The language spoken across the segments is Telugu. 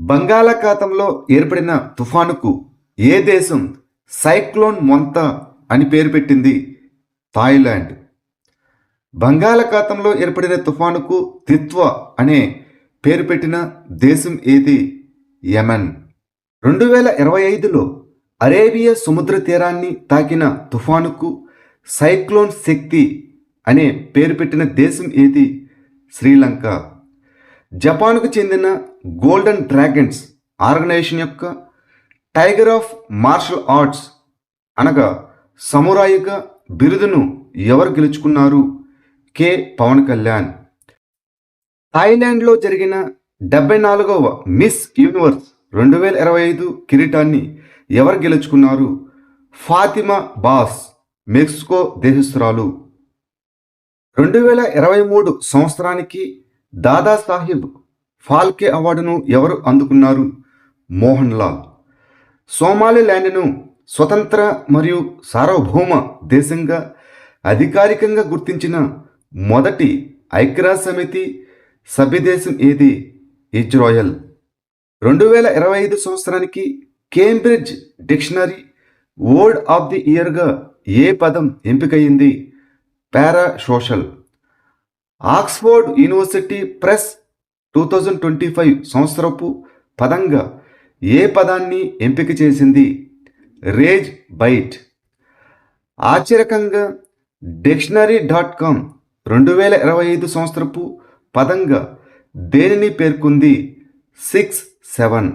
బంగాళాఖాతంలో ఏర్పడిన తుఫానుకు ఏ దేశం సైక్లోన్ మొంత అని పేరు పెట్టింది? థాయిలాండ్. బంగాళాఖాతంలో ఏర్పడిన తుఫానుకు తిత్వా అనే పేరు పెట్టిన దేశం ఏది? యెమెన్. 2025లో అరేబియా సముద్ర తీరాన్ని తాకిన తుఫానుకు సైక్లోన్ శక్తి అనే పేరు పెట్టిన దేశం ఏది? శ్రీలంక. జపాన్కు చెందిన గోల్డెన్ డ్రాగన్స్ ఆర్గనైజేషన్ యొక్క టైగర్ ఆఫ్ మార్షల్ ఆర్ట్స్ అనగా సమురాయిగా బిరుదును ఎవరు గెలుచుకున్నారు? కె. పవన్ కళ్యాణ్. థాయిలాండ్లో జరిగిన 74వ మిస్ యూనివర్స్ 2025 కిరీటాన్ని ఎవరు గెలుచుకున్నారు? Fatima boss, Mexico దేశస్థురాలు. 2023 సంవత్సరానికి దాదాసాహెబ్ ఫాల్కే అవార్డును ఎవరు అందుకున్నారు? మోహన్ లాల్. సోమాలిలాండ్ను స్వతంత్ర మరియు సార్వభౌమ దేశంగా అధికారికంగా గుర్తించిన మొదటి ఐక్యరాజ్యసమితి సభ్యదేశం ఏది? ఇజ్రాయెల్. 2025 సంవత్సరానికి Cambridge dictionary word of the ఇయర్గా ఏ పదం ఎంపికయింది? పారాసోషల్. ఆక్స్ఫోర్డ్ యూనివర్సిటీ ప్రెస్ 2025 సంవత్సరపు పదంగా ఏ పదాన్ని ఎంపిక చేసింది? Raise byte. ఆశ్చర్యకంగా డిక్షనరీ.com 2025 సంవత్సరపు పదంగా దేనిని పేర్కొంది? 6-7.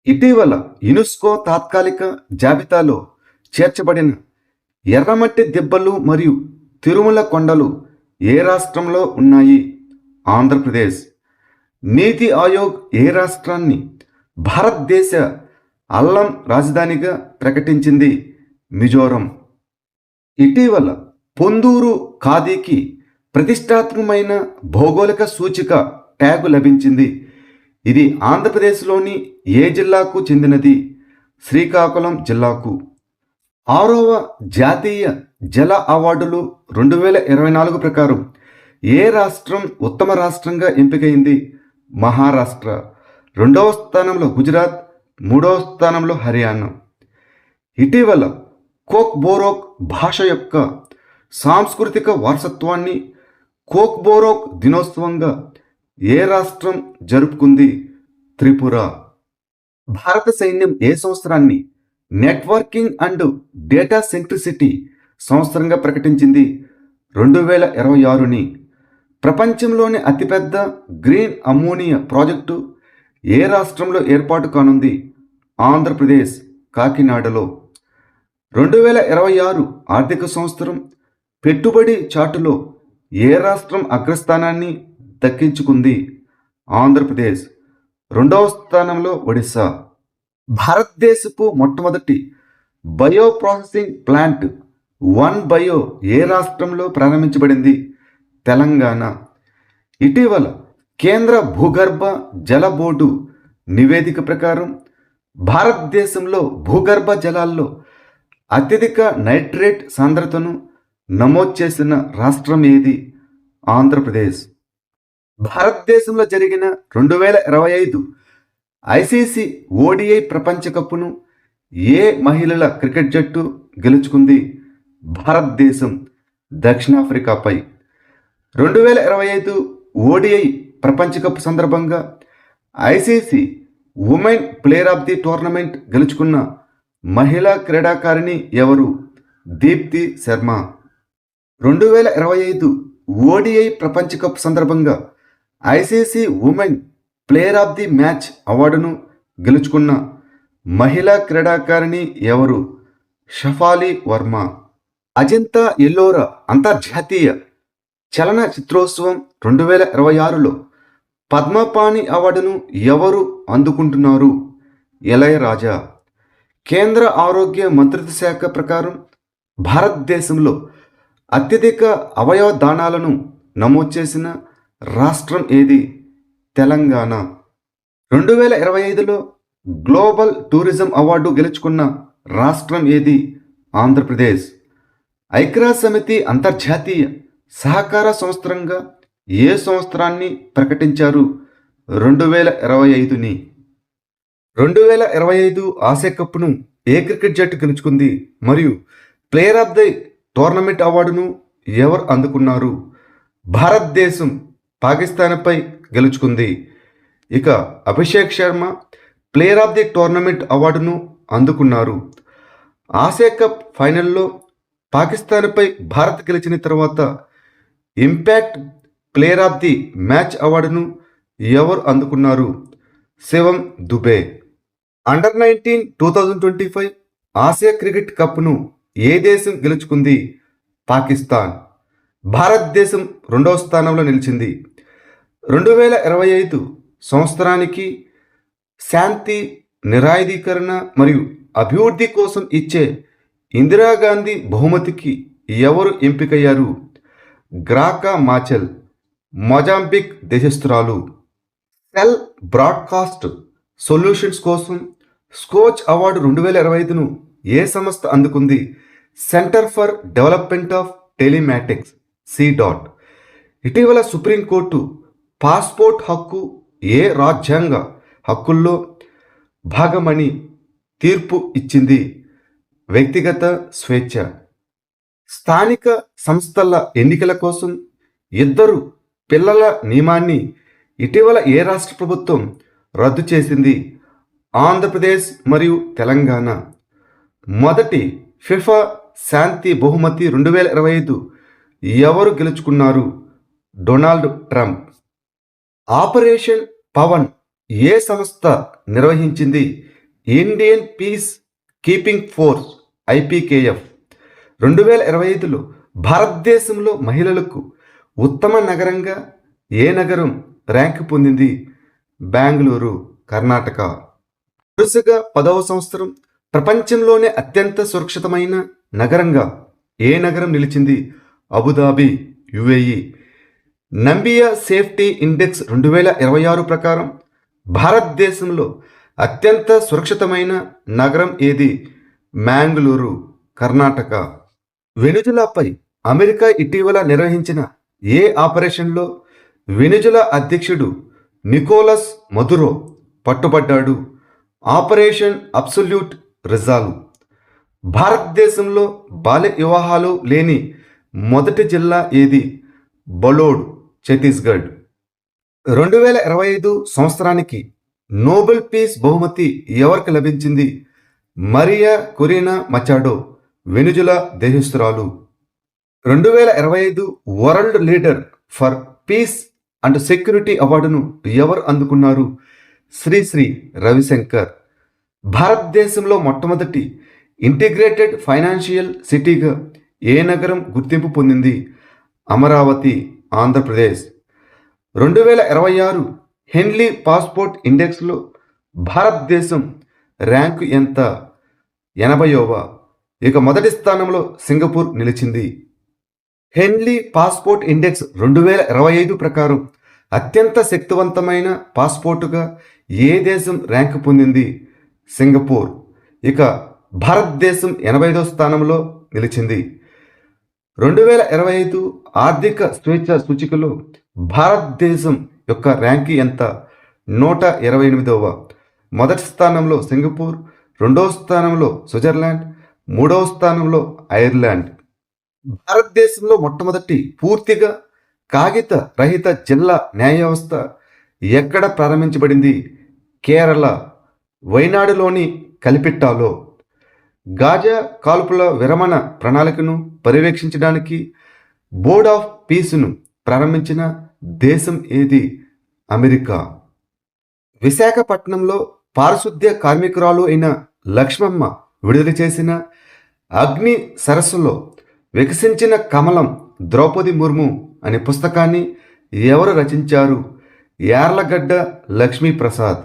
ఇటీవల యునెస్కో తాత్కాలిక జాబితాలో చేర్చబడిన ఎర్రమట్టి దిబ్బలు మరియు తిరుమల కొండలు ఏ రాష్ట్రంలో ఉన్నాయి? ఆంధ్రప్రదేశ్. నీతి ఆయోగ్ ఏ రాష్ట్రాన్ని భారతదేశ అల్లం రాజధానిగా ప్రకటించింది? మిజోరం. ఇటీవల పొందూరు ఖాదీకి ప్రతిష్టాత్మకమైన భౌగోళిక సూచిక ట్యాగు లభించింది. ఇది ఆంధ్రప్రదేశ్లోని ఏ జిల్లాకు చెందినది? శ్రీకాకుళం జిల్లాకు. 6వ జాతీయ జల అవార్డులు 2024 ప్రకారం ఏ రాష్ట్రం ఉత్తమ రాష్ట్రంగా ఎంపికైంది? మహారాష్ట్ర. 2వ స్థానంలో గుజరాత్, 3వ స్థానంలో హర్యానా. ఇటీవల కోక్బోరోక్ భాష యొక్క సాంస్కృతిక వారసత్వాన్ని కోక్బోరోక్ దినోత్సవంగా ఏ రాష్ట్రం జరుపుకుంది? త్రిపుర. భారత సైన్యం ఏ సంవత్సరాన్ని నెట్వర్కింగ్ అండ్ డేటా సెంట్రిసిటీ సంవత్సరంగా ప్రకటించింది? 2026ని. ప్రపంచంలోని అతిపెద్ద గ్రీన్ అమ్మోనియా ప్రాజెక్టు ఏ రాష్ట్రంలో ఏర్పాటు కానుంది? ఆంధ్రప్రదేశ్, కాకినాడలో. 2026 ఆర్థిక సంవత్సరం పెట్టుబడి చాటులో ఏ రాష్ట్రం అగ్రస్థానాన్ని దక్కించుకుంది? ఆంధ్రప్రదేశ్. 2వ స్థానంలో ఒడిశా. భారతదేశపు మొట్టమొదటి bio processing plant one bio ఏ రాష్ట్రంలో ప్రారంభించబడింది? తెలంగాణ. ఇటీవల కేంద్ర భూగర్భ జల బోర్డు నివేదిక ప్రకారం భారతదేశంలో భూగర్భ జలాల్లో అత్యధిక నైట్రేట్ సాంద్రతను నమోదు చేసిన రాష్ట్రం ఏది? ఆంధ్రప్రదేశ్. భారతదేశంలో జరిగిన 2025 ఐసీసీ ఓడిఐ ప్రపంచ కప్ను ఏ మహిళల క్రికెట్ జట్టు గెలుచుకుంది? భారతదేశం దక్షిణాఫ్రికాపై. 2025 ఓడిఐ ప్రపంచ కప్ సందర్భంగా ICC women player of the tournament గెలుచుకున్న మహిళా క్రీడాకారిణి ఎవరు? దీప్తి శర్మ. 2025 ఓడిఐ ప్రపంచ కప్ సందర్భంగా ICC women player of the match అవార్డును గెలుచుకున్న మహిళా క్రీడాకారిణి ఎవరు? షఫాలి వర్మ. అజంతా ఎల్లోరా అంతర్జాతీయ చలన చిత్రోత్సవం 2026లో పద్మపాణి అవార్డును ఎవరు అందుకుంటున్నారు? ఇళయరాజా. కేంద్ర ఆరోగ్య మంత్రిత్వ శాఖ ప్రకారం భారతదేశంలో అత్యధిక అవయవ దానాలను నమోదు చేసిన రాష్ట్రం ఏది? తెలంగాణ. 2025లో గ్లోబల్ టూరిజం అవార్డు గెలుచుకున్న రాష్ట్రం ఏది? ఆంధ్రప్రదేశ్. ఐక్యరాజ్యసమితి అంతర్జాతీయ సహకార సంవత్సరంగా ఏ సంవత్సరాన్ని ప్రకటించారు? 2025ని. 2025 ఆసియా కప్ను ఏ క్రికెట్ జట్టు గెలుచుకుంది మరియు ప్లేయర్ ఆఫ్ ది టోర్నమెంట్ అవార్డును ఎవరు అందుకున్నారు? భారతదేశం పాకిస్తాన్పై గెలుచుకుంది. ఇక Abhishek Sharma player of the tournament అవార్డును అందుకున్నారు. ఆసియా కప్ ఫైనల్లో పాకిస్తాన్పై భారత్ గెలిచిన తర్వాత impact player of the match అవార్డును ఎవరు అందుకున్నారు? శివం దుబే. అండర్ 19 2025 ఆసియా క్రికెట్ కప్ను ఏ దేశం గెలుచుకుంది? పాకిస్తాన్. భారతదేశం రెండవ స్థానంలో నిలిచింది. 2025 సంవత్సరానికి శాంతి, నిరాయుధీకరణ మరియు అభివృద్ధి కోసం ఇచ్చే ఇందిరాగాంధీ బహుమతికి ఎవరు ఎంపికయ్యారు? గ్రాకా మాచెల్, మొజాంబిక్ దేశస్థురాలు. సెల్ బ్రాడ్కాస్ట్ సొల్యూషన్స్ కోసం స్కోచ్ అవార్డు 2025ను ఏ సంస్థ అందుకుంది? Centre for development of telematics C DOT. ఇటీవల సుప్రీంకోర్టు పాస్పోర్ట్ హక్కు ఏ రాజ్యాంగ హక్కుల్లో భాగమని తీర్పు ఇచ్చింది? వ్యక్తిగత స్వేచ్ఛ. స్థానిక సంస్థల ఎన్నికల కోసం ఇద్దరు పిల్లల నియమాన్ని ఇటీవల ఏ రాష్ట్ర ప్రభుత్వం రద్దు చేసింది? ఆంధ్రప్రదేశ్ మరియు తెలంగాణ. మొదటి ఫిఫా శాంతి బహుమతి 2025 ఎవరు గెలుచుకున్నారు? Donald Trump. ఆపరేషన్ పవన్ ఏ సంస్థ నిర్వహించింది? Indian peace keeping force IPKF. 2025లో భారతదేశంలో మహిళలకు ఉత్తమ నగరంగా ఏ నగరం ర్యాంకు పొందింది? బెంగళూరు, కర్ణాటక. వరుసగా 10వ సంవత్సరం ప్రపంచంలోనే అత్యంత సురక్షితమైన నగరంగా ఏ నగరం నిలిచింది? Abu Dhabi, UAE. Numbeo safety index 2026 ప్రకారం భారతదేశంలో అత్యంత సురక్షితమైన నగరం ఏది? మ్యాంగళూరు, కర్ణాటక. వెనుజులాపై అమెరికా ఇటీవల నిర్వహించిన ఏ ఆపరేషన్లో వెనుజులా అధ్యక్షుడు నికోలస్ మదురో పట్టుబడ్డాడు? Operation absolute resolve. భారతదేశంలో బాల్య వివాహాలు లేని మొదటి జిల్లా ఏది? బలోడ్, ఛత్తీస్గఢ్. 2025 సంవత్సరానికి నోబెల్ పీస్ బహుమతి ఎవరికి లభించింది? మరియా కొరీనా మచాడో, వెనుజులా దేశస్థురాలు. 2025 world leader for peace and security అవార్డును ఎవరు అందుకున్నారు? శ్రీ రవిశంకర్. భారతదేశంలో మొట్టమొదటి ఇంటిగ్రేటెడ్ ఫైనాన్షియల్ సిటీగా ఏ నగరం గుర్తింపు పొందింది? అమరావతి, ఆంధ్రప్రదేశ్. 2026 హెన్లీ పాస్పోర్ట్ ఇండెక్స్లో భారతదేశం ర్యాంకు ఎంత? 80వ. ఇక మొదటి స్థానంలో సింగపూర్ నిలిచింది. హెన్లీ పాస్పోర్ట్ ఇండెక్స్ 2025 ప్రకారం అత్యంత శక్తివంతమైన పాస్పోర్టుగా ఏ దేశం ర్యాంకు పొందింది? సింగపూర్. ఇక భారతదేశం 85వ స్థానంలో నిలిచింది. 2025 ఆర్థిక స్వేచ్ఛ సూచికలో భారతదేశం యొక్క ర్యాంకు ఎంత? 128వ. మొదటి స్థానంలో సింగపూర్, రెండవ స్థానంలో స్విట్జర్లాండ్, మూడవ స్థానంలో ఐర్లాండ్. భారతదేశంలో మొట్టమొదటి పూర్తిగా కాగిత రహిత జిల్లా న్యాయ వ్యవస్థ ఎక్కడ ప్రారంభించబడింది? కేరళ, వైనాడులోని కలిపిట్టాలో. గాజా కాల్పుల విరమణ ప్రణాళికను పర్యవేక్షించడానికి బోర్డ్ ఆఫ్ పీస్ను ప్రారంభించిన దేశం ఏది? అమెరికా. విశాఖపట్నంలో పారిశుద్ధ్య కార్మికురాలు అయిన లక్ష్మమ్మ విడుదల చేసిన అగ్ని సరస్సులో వికసించిన కమలం ద్రౌపది ముర్ము అనే పుస్తకాన్ని ఎవరు రచించారు? యార్లగడ్డ లక్ష్మీప్రసాద్.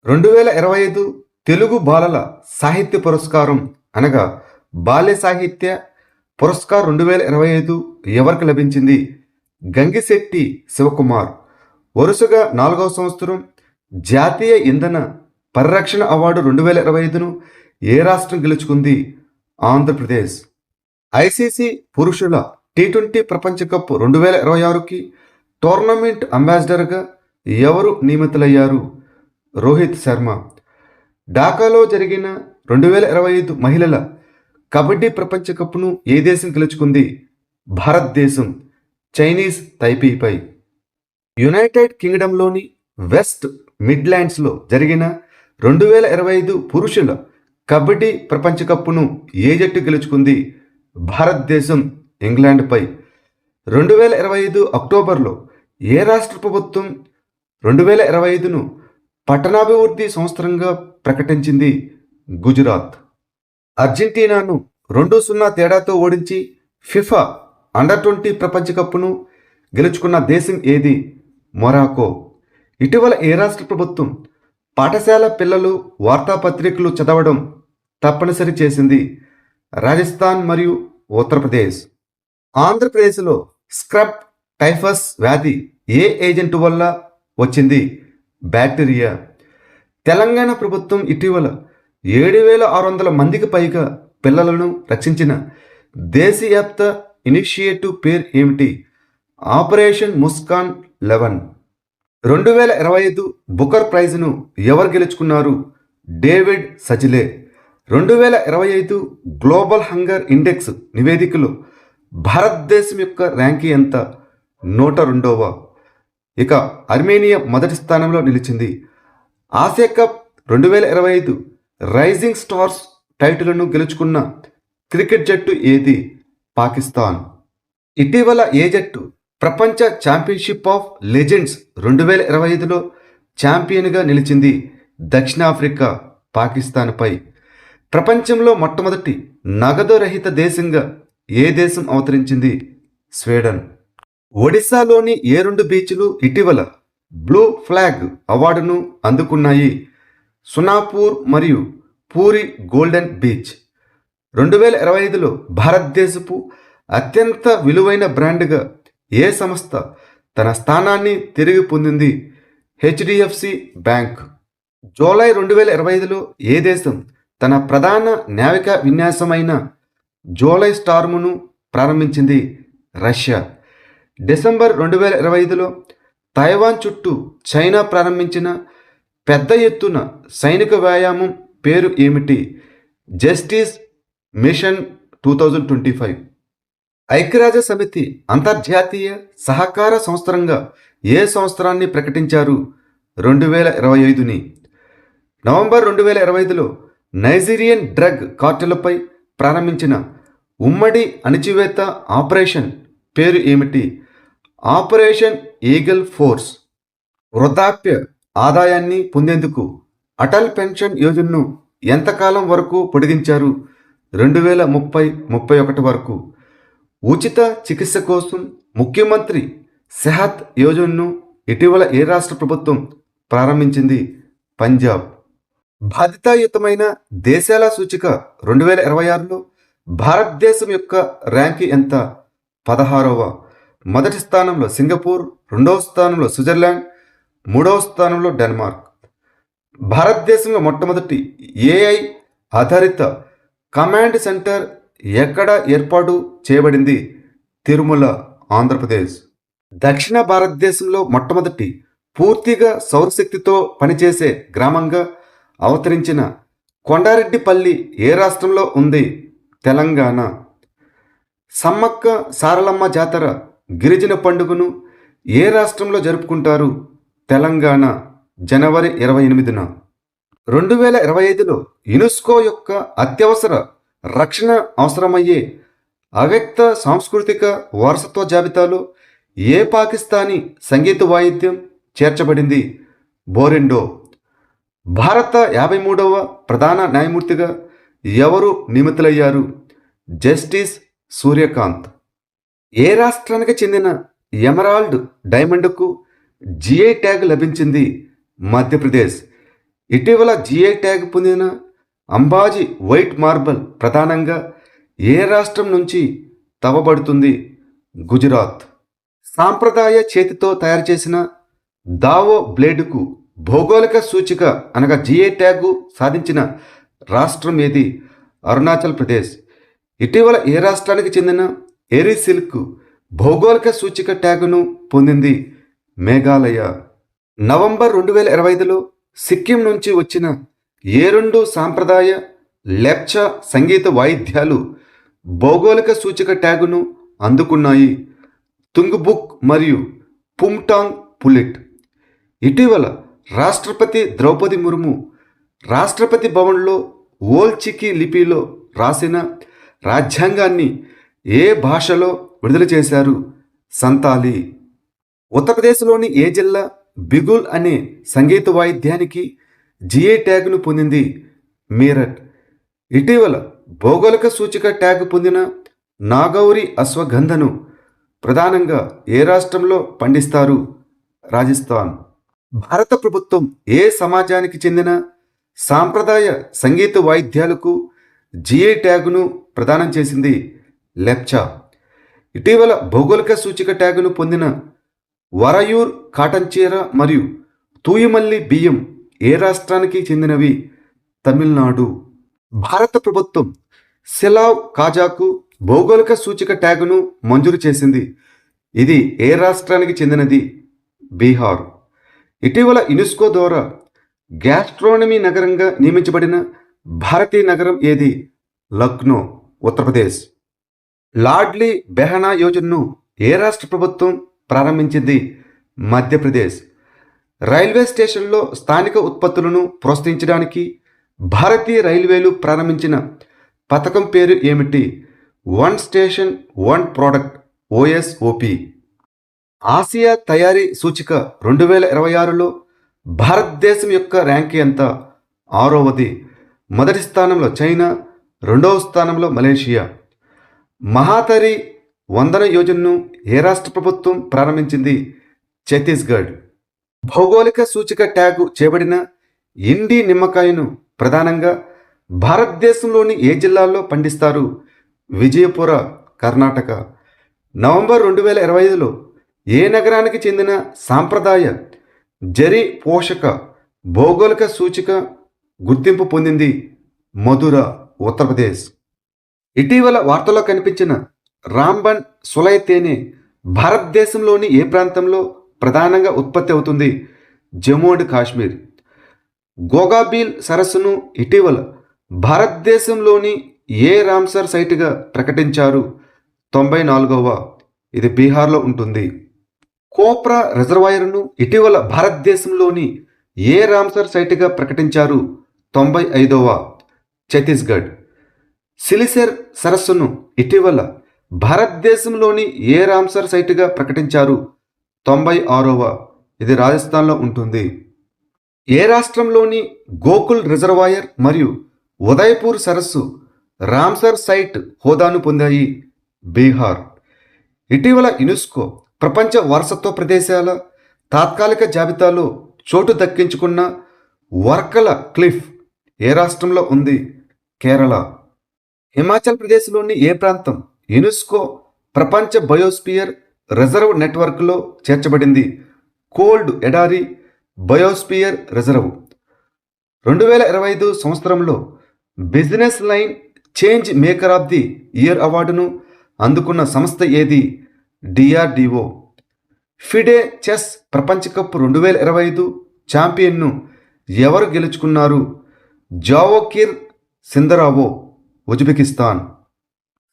2025 తెలుగు బాలల సాహిత్య పురస్కారం అనగా బాల్య సాహిత్య పురస్కార్ 2025 ఎవరికి లభించింది? గంగిశెట్టి శివకుమార్. వరుసగా 4వ సంవత్సరం జాతీయ ఇంధన పరిరక్షణ అవార్డు 2025ను ఏ రాష్ట్రం గెలుచుకుంది? ఆంధ్రప్రదేశ్. ఐసీసీ పురుషుల టీ20 ప్రపంచ కప్ 2026కి టోర్నమెంట్ అంబాసిడర్గా ఎవరు నియమితులయ్యారు? రోహిత్ శర్మ. ఢాకాలో జరిగిన 2025 మహిళల కబడ్డీ ప్రపంచ కప్ను ఏ దేశం గెలుచుకుంది? భారతదేశం చైనీస్ తైపీపై. యునైటెడ్ కింగ్డమ్లోని వెస్ట్ మిడ్లాండ్స్లో జరిగిన 2025 పురుషుల కబడ్డీ ప్రపంచ కప్ను ఏ జట్టు గెలుచుకుంది? భారతదేశం ఇంగ్లాండ్పై. 2025 అక్టోబర్లో ఏ రాష్ట్ర ప్రభుత్వం 2025ను పట్టణాభివృద్ధి సంవత్సరంగా ప్రకటించింది? గుజరాత్. అర్జెంటీనాను 2-0 తేడాతో ఓడించి ఫిఫా అండర్-20 ప్రపంచ కప్ను గెలుచుకున్న దేశం ఏది? మొరాకో. ఇటీవల ఏ రాష్ట్ర ప్రభుత్వం పాఠశాల పిల్లలు వార్తాపత్రికలు చదవడం తప్పనిసరి చేసింది? రాజస్థాన్ మరియు ఉత్తరప్రదేశ్. ఆంధ్రప్రదేశ్లో స్క్రబ్ టైఫస్ వ్యాధి ఏ ఏజెంట్ వల్ల వచ్చింది? బ్యాక్టీరియా. తెలంగాణ ప్రభుత్వం ఇటీవల 7,600 మందికి పైగా పిల్లలను రక్షించిన దేశవ్యాప్త ఇనిషియేటివ్ పేరు ఏమిటి? ఆపరేషన్ ముస్కాన్ 11. 2025 బుకర్ ప్రైజ్ను ఎవరు గెలుచుకున్నారు? డేవిడ్ సజిలే. 2025 గ్లోబల్ హంగర్ ఇండెక్స్ నివేదికలో భారతదేశం యొక్క ర్యాంకింగ్ ఎంత? 102వ. ఇక అర్మేనియా మొదటి స్థానంలో నిలిచింది. ఆసియా కప్ 2025 రైజింగ్ స్టార్స్ టైటిల్ను గెలుచుకున్న క్రికెట్ జట్టు ఏది? పాకిస్తాన్. ఇటీవల ఏ జట్టు ప్రపంచ ఛాంపియన్షిప్ ఆఫ్ లెజెండ్స్ 2025లో ఛాంపియన్గా నిలిచింది? దక్షిణాఫ్రికా పాకిస్తాన్పై. ప్రపంచంలో మొట్టమొదటి నగదు రహిత దేశంగా ఏ దేశం అవతరించింది? స్వీడన్. ఒడిశాలోని ఏ 2 బీచ్లు ఇటీవల బ్లూ ఫ్లాగ్ అవార్డును అందుకున్నాయి? సునాపూర్ మరియు పూరి గోల్డెన్ బీచ్. 2025లో భారతదేశపు అత్యంత విలువైన బ్రాండ్గా ఏ సంస్థ తన స్థానాన్ని తిరిగి పొందింది? HDFC bank. జూలై 2025లో ఏ దేశం తన ప్రధాన నావికా విన్యాసమైన జూలై స్టార్మును ప్రారంభించింది? రష్యా. డిసెంబర్ 2025లో తైవాన్ చుట్టూ చైనా ప్రారంభించిన పెద్ద ఎత్తున సైనిక వ్యాయామం పేరు ఏమిటి? Justice mission 2025. ఐక్యరాజ్య సమితి అంతర్జాతీయ సహకార సంవత్సరంగా ఏ సంవత్సరాన్ని ప్రకటించారు? 2025ని. నవంబర్ 2025లో నైజీరియన్ డ్రగ్ కార్టెల్పై ప్రారంభించిన ఉమ్మడి అణచివేత ఆపరేషన్ పేరు ఏమిటి? Operation eagle force. వృద్ధాప్య ఆదాయాన్ని పొందేందుకు అటల్ పెన్షన్ యోజనను ఎంతకాలం వరకు పొడిగించారు? 2030-31 వరకు. ఉచిత చికిత్స కోసం ముఖ్యమంత్రి సెహత్ యోజనను ఇటీవల ఏ రాష్ట్ర ప్రభుత్వం ప్రారంభించింది? పంజాబ్. బాధ్యతాయుతమైన దేశాల సూచిక 2026లో భారతదేశం యొక్క ర్యాంకింగ్ ఎంత? 16వ. మొదటి స్థానంలో సింగపూర్, 2వ స్థానంలో స్విట్జర్లాండ్, 3వ స్థానంలో డెన్మార్క్. భారతదేశంలో మొట్టమొదటి ఏఐ ఆధారిత కమాండ్ సెంటర్ ఎక్కడ ఏర్పాటు చేయబడింది? తిరుమల, ఆంధ్రప్రదేశ్. దక్షిణ భారతదేశంలో మొట్టమొదటి పూర్తిగా సౌరశక్తితో పనిచేసే గ్రామంగా అవతరించిన కొండారెడ్డిపల్లి ఏ రాష్ట్రంలో ఉంది? తెలంగాణ. సమ్మక్క సారలమ్మ జాతర గిరిజన పండుగను ఏ రాష్ట్రంలో జరుపుకుంటారు? తెలంగాణ, జనవరి 28న. 2025లో యునెస్కో యొక్క అత్యవసర రక్షణ అవసరమయ్యే అవ్యక్త సాంస్కృతిక వారసత్వ జాబితాలో ఏ పాకిస్తానీ సంగీత వాయిద్యం చేర్చబడింది? బోరెండో. భారత 53వ ప్రధాన న్యాయమూర్తిగా ఎవరు నియమితులయ్యారు? జస్టిస్ సూర్యకాంత్. ఏ రాష్ట్రానికి చెందిన ఎమరాల్డ్ డైమండ్కు జిఐ ట్యాగ్ లభించింది? మధ్యప్రదేశ్. ఇటీవల జిఐ ట్యాగ్ పొందిన అంబాజీ వైట్ మార్బల్ ప్రధానంగా ఏ రాష్ట్రం నుంచి తవ్వబడుతుంది? గుజరాత్. సాంప్రదాయ చేతితో తయారు చేసిన దావో బ్లేడుకు భౌగోళిక సూచిక అనగా జిఐ ట్యాగు సాధించిన రాష్ట్రం ఏది? అరుణాచల్ ప్రదేశ్. ఇటీవల ఏ రాష్ట్రానికి చెందిన ఏరీ సిల్క్ భౌగోళిక సూచిక ట్యాగును పొందింది? మేఘాలయ. నవంబర్ 2025లో సిక్కిం నుంచి వచ్చిన ఏ రెండు సాంప్రదాయ లెప్చా సంగీత వాయిద్యాలు భౌగోళిక సూచిక ట్యాగును అందుకున్నాయి? తుంగ్బుక్ మరియు పుమ్టాంగ్ పులిట్. ఇటీవల రాష్ట్రపతి ద్రౌపది ముర్ము రాష్ట్రపతి భవన్లో ఓల్చికి లిపిలో రాసిన రాజ్యాంగాన్ని ఏ భాషలో విడుదల చేశారు? సంతాలి. ఉత్తరప్రదేశ్లోని ఏ జిల్లా బిగుల్ అనే సంగీత వాయిద్యానికి జిఐ ట్యాగ్ను పొందింది? మీరట్. ఇటీవల భౌగోళిక సూచిక ట్యాగ్ పొందిన నాగౌరి అశ్వగంధను ప్రధానంగా ఏ రాష్ట్రంలో పండిస్తారు? రాజస్థాన్. భారత ప్రభుత్వం ఏ సమాజానికి చెందిన సాంప్రదాయ సంగీత వాయిద్యాలకు జిఐ ట్యాగును ప్రదానం చేసింది? లెప్చా. ఇటీవల భౌగోళిక సూచిక ట్యాగును పొందిన వరయూర్ కాటన్ చీర మరియు తూయిమల్లి బియ్యం ఏ రాష్ట్రానికి చెందినవి? తమిళనాడు. భారత ప్రభుత్వం సిలావ్ కాజాకు భౌగోళిక సూచిక ట్యాగును మంజూరు చేసింది. ఇది ఏ రాష్ట్రానికి చెందినది? బీహార్. ఇటీవల యునెస్కో ద్వారా గ్యాస్ట్రోనమీ నగరంగా నియమించబడిన భారతీయ నగరం ఏది? లక్నో, ఉత్తరప్రదేశ్. లాడ్లీ బెహనా యోజనను ఏ రాష్ట్ర ప్రభుత్వం ప్రారంభించింది? మధ్యప్రదేశ్. రైల్వే స్టేషన్లో స్థానిక ఉత్పత్తులను ప్రోత్సహించడానికి భారతీయ రైల్వేలు ప్రారంభించిన పథకం పేరు ఏమిటి? One station one product, OSOP. Asia తయారీ సూచిక 2026లో భారతదేశం యొక్క ర్యాంక్ ఎంత? 6వది. మొదటి స్థానంలో చైనా, 2వ స్థానంలో మలేషియా. మహాతరి వందన యోజనను ఏ రాష్ట్ర ప్రభుత్వం ప్రారంభించింది? ఛత్తీస్గఢ్. భౌగోళిక సూచిక ట్యాగు చేయబడిన ఇండి నిమ్మకాయను ప్రధానంగా భారతదేశంలోని ఏ జిల్లాల్లో పండిస్తారు? విజయపుర, కర్ణాటక. నవంబర్ 2025లో ఏ నగరానికి చెందిన సాంప్రదాయ జరి పోషక భౌగోళిక సూచిక గుర్తింపు పొందింది? మధుర, ఉత్తరప్రదేశ్. ఇటీవల వార్తల్లో కనిపించిన రాంబన్ సులై తేనె భారతదేశంలోని ఏ ప్రాంతంలో ప్రధానంగా ఉత్పత్తి అవుతుంది? జమ్మూ అండ్ కాశ్మీర్. గోగాబీల్ సరస్సును ఇటీవల భారతదేశంలోని ఏ రామ్సర్ సైట్గా ప్రకటించారు? 94వ. ఇది బీహార్లో ఉంటుంది. కోప్రా రిజర్వాయర్ను ఇటీవల భారతదేశంలోని ఏ రామ్సర్ సైట్గా ప్రకటించారు? 95వ. ఛత్తీస్గఢ్. సిలిసెర్ సరస్సును ఇటీవల భారతదేశంలోని ఏ రామ్సర్ సైట్గా ప్రకటించారు? 96వ. ఇది రాజస్థాన్లో ఉంటుంది. ఏ రాష్ట్రంలోని గోకుల్ రిజర్వాయర్ మరియు ఉదయపూర్ సరస్సు రామ్సర్ సైట్ హోదాను పొందాయి? బీహార్. ఇటీవల యునెస్కో ప్రపంచ వారసత్వ ప్రదేశాల తాత్కాలిక జాబితాలో చోటు దక్కించుకున్న వర్కల క్లిఫ్ ఏ రాష్ట్రంలో ఉంది? కేరళ. హిమాచల్ ప్రదేశ్లోని ఏ ప్రాంతం యునెస్కో ప్రపంచ బయోస్పియర్ రిజర్వ్ నెట్వర్క్లో చేర్చబడింది? కోల్డ్ ఎడారి బయోస్పియర్ రిజర్వ్. 2025 సంవత్సరంలో business line change maker of the year అవార్డును అందుకున్న సంస్థ ఏది? DRDO. ఫిడే చెస్ ప్రపంచ కప్ 2025 ఛాంపియన్ను ఎవరు గెలుచుకున్నారు? జావోకిర్ సిందరావో, ఉజ్బెకిస్తాన్.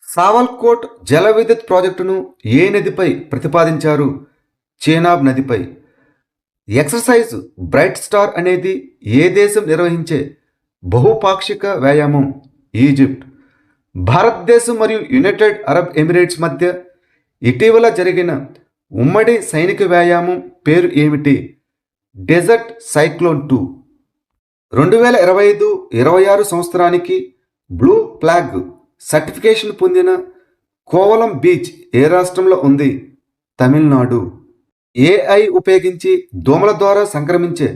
సావల్కోట్ జల విద్యుత్ ప్రాజెక్టును ఏ నదిపై ప్రతిపాదించారు? చేనాబ్ నదిపై. ఎక్సర్సైజ్ బ్రైట్ స్టార్ అనేది ఏ దేశం నిర్వహించే బహుపాక్షిక వ్యాయామం? ఈజిప్ట్. భారతదేశం మరియు యునైటెడ్ అరబ్ ఎమిరేట్స్ మధ్య ఇటీవల జరిగిన ఉమ్మడి సైనిక వ్యాయామం పేరు ఏమిటి? Dessert cyclone 2. 2025-26 సంవత్సరానికి బ్లూ ఫ్లాగ్ సర్టిఫికేషన్ పొందిన కోవలం బీచ్ ఏ రాష్ట్రంలో ఉంది? తమిళనాడు. AI ఉపయోగించి దోమల ద్వారా సంక్రమించే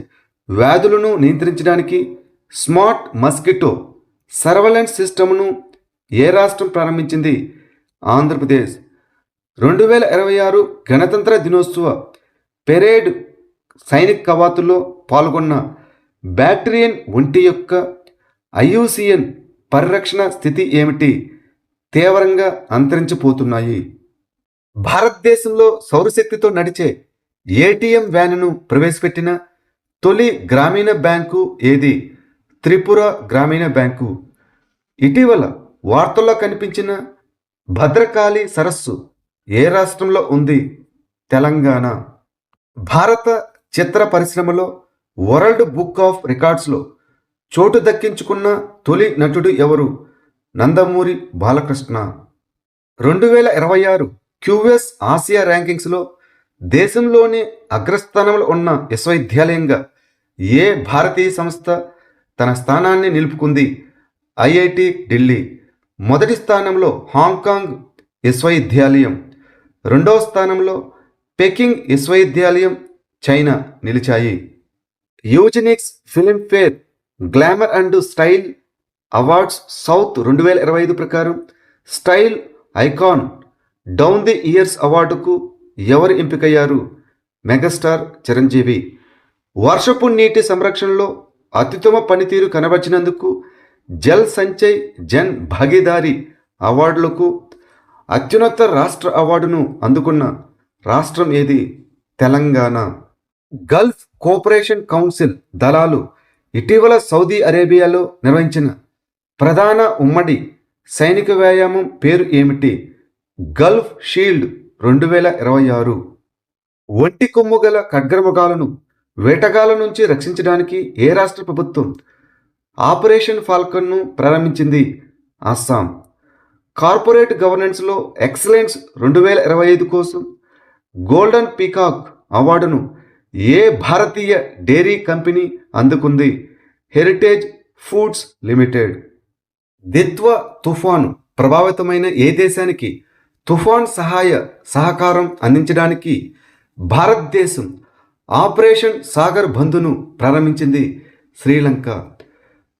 వ్యాధులను నియంత్రించడానికి స్మార్ట్ మస్కిటో సర్వలెన్స్ సిస్టమ్ను ఏ రాష్ట్రం ప్రారంభించింది? ఆంధ్రప్రదేశ్. 2026 గణతంత్ర దినోత్సవ పెరేడ్ సైనిక్ కవాతులో పాల్గొన్న బ్యాక్టీరియన్ ఒంటి యొక్క IUCN పరిరక్షణ స్థితి ఏమిటి? తీవ్రంగా అంతరించిపోతున్నాయి. భారతదేశంలో సౌరశక్తితో నడిచే ATM వ్యాన్ను ప్రవేశపెట్టిన తొలి గ్రామీణ బ్యాంకు ఏది? త్రిపుర గ్రామీణ బ్యాంకు. ఇటీవల వార్తల్లో కనిపించిన భద్రకాళి సరస్సు ఏ రాష్ట్రంలో ఉంది? తెలంగాణ. భారత చిత్ర పరిశ్రమలో వరల్డ్ బుక్ ఆఫ్ రికార్డ్స్లో చోటు దక్కించుకున్న తొలి నటుడు ఎవరు? నందమూరి బాలకృష్ణ. 2026 క్యూఎస్ ఆసియా ర్యాంకింగ్స్లో దేశంలోని అగ్రస్థానంలో ఉన్న విశ్వవిద్యాలయంగా ఏ భారతీయ సంస్థ తన స్థానాన్ని నిలుపుకుంది? ఐఐటి ఢిల్లీ. మొదటి స్థానంలో హాంకాంగ్ విశ్వవిద్యాలయం, రెండవ స్థానంలో పెకింగ్ విశ్వవిద్యాలయం, చైనా నిలిచాయి. యూజినిక్స్ Filmfare glamour and style awards south 2025 ప్రకారం style icon down the years అవార్డుకు ఎవరు ఎంపికయ్యారు? మెగాస్టార్ చిరంజీవి. వర్షపు నీటి సంరక్షణలో అత్యుత్తమ పనితీరు కనబర్చినందుకు జల్ సంచయ్ జన్ భాగీదారీ అవార్డులకు అత్యున్నత రాష్ట్ర అవార్డును అందుకున్న రాష్ట్రం ఏది? తెలంగాణ. గల్ఫ్ కోఆపరేషన్ కౌన్సిల్ దళాలు ఇటీవల సౌదీ అరేబియాలో నిర్వహించిన ప్రధాన ఉమ్మడి సైనిక వ్యాయామం పేరు ఏమిటి? Gulf shield 2026. ఒంటి కొమ్ము గల ఖడ్గమృగాలను వేటగాల నుంచి రక్షించడానికి ఏ రాష్ట్ర ప్రభుత్వం ఆపరేషన్ ఫాల్కన్ను ప్రారంభించింది? అస్సాం. కార్పొరేట్ గవర్నెన్స్లో ఎక్సలెన్స్ 2025 కోసం గోల్డెన్ పీకాక్ అవార్డును ఏ భారతీయ డైరీ కంపెనీ అందుకుంది? Heritage Foods Limited. దిత్వా తుఫాను ప్రభావితమైన ఏ దేశానికి తుఫాన్ సహకారం అందించడానికి భారతదేశం ఆపరేషన్ సాగర్ బంధును ప్రారంభించింది? శ్రీలంక.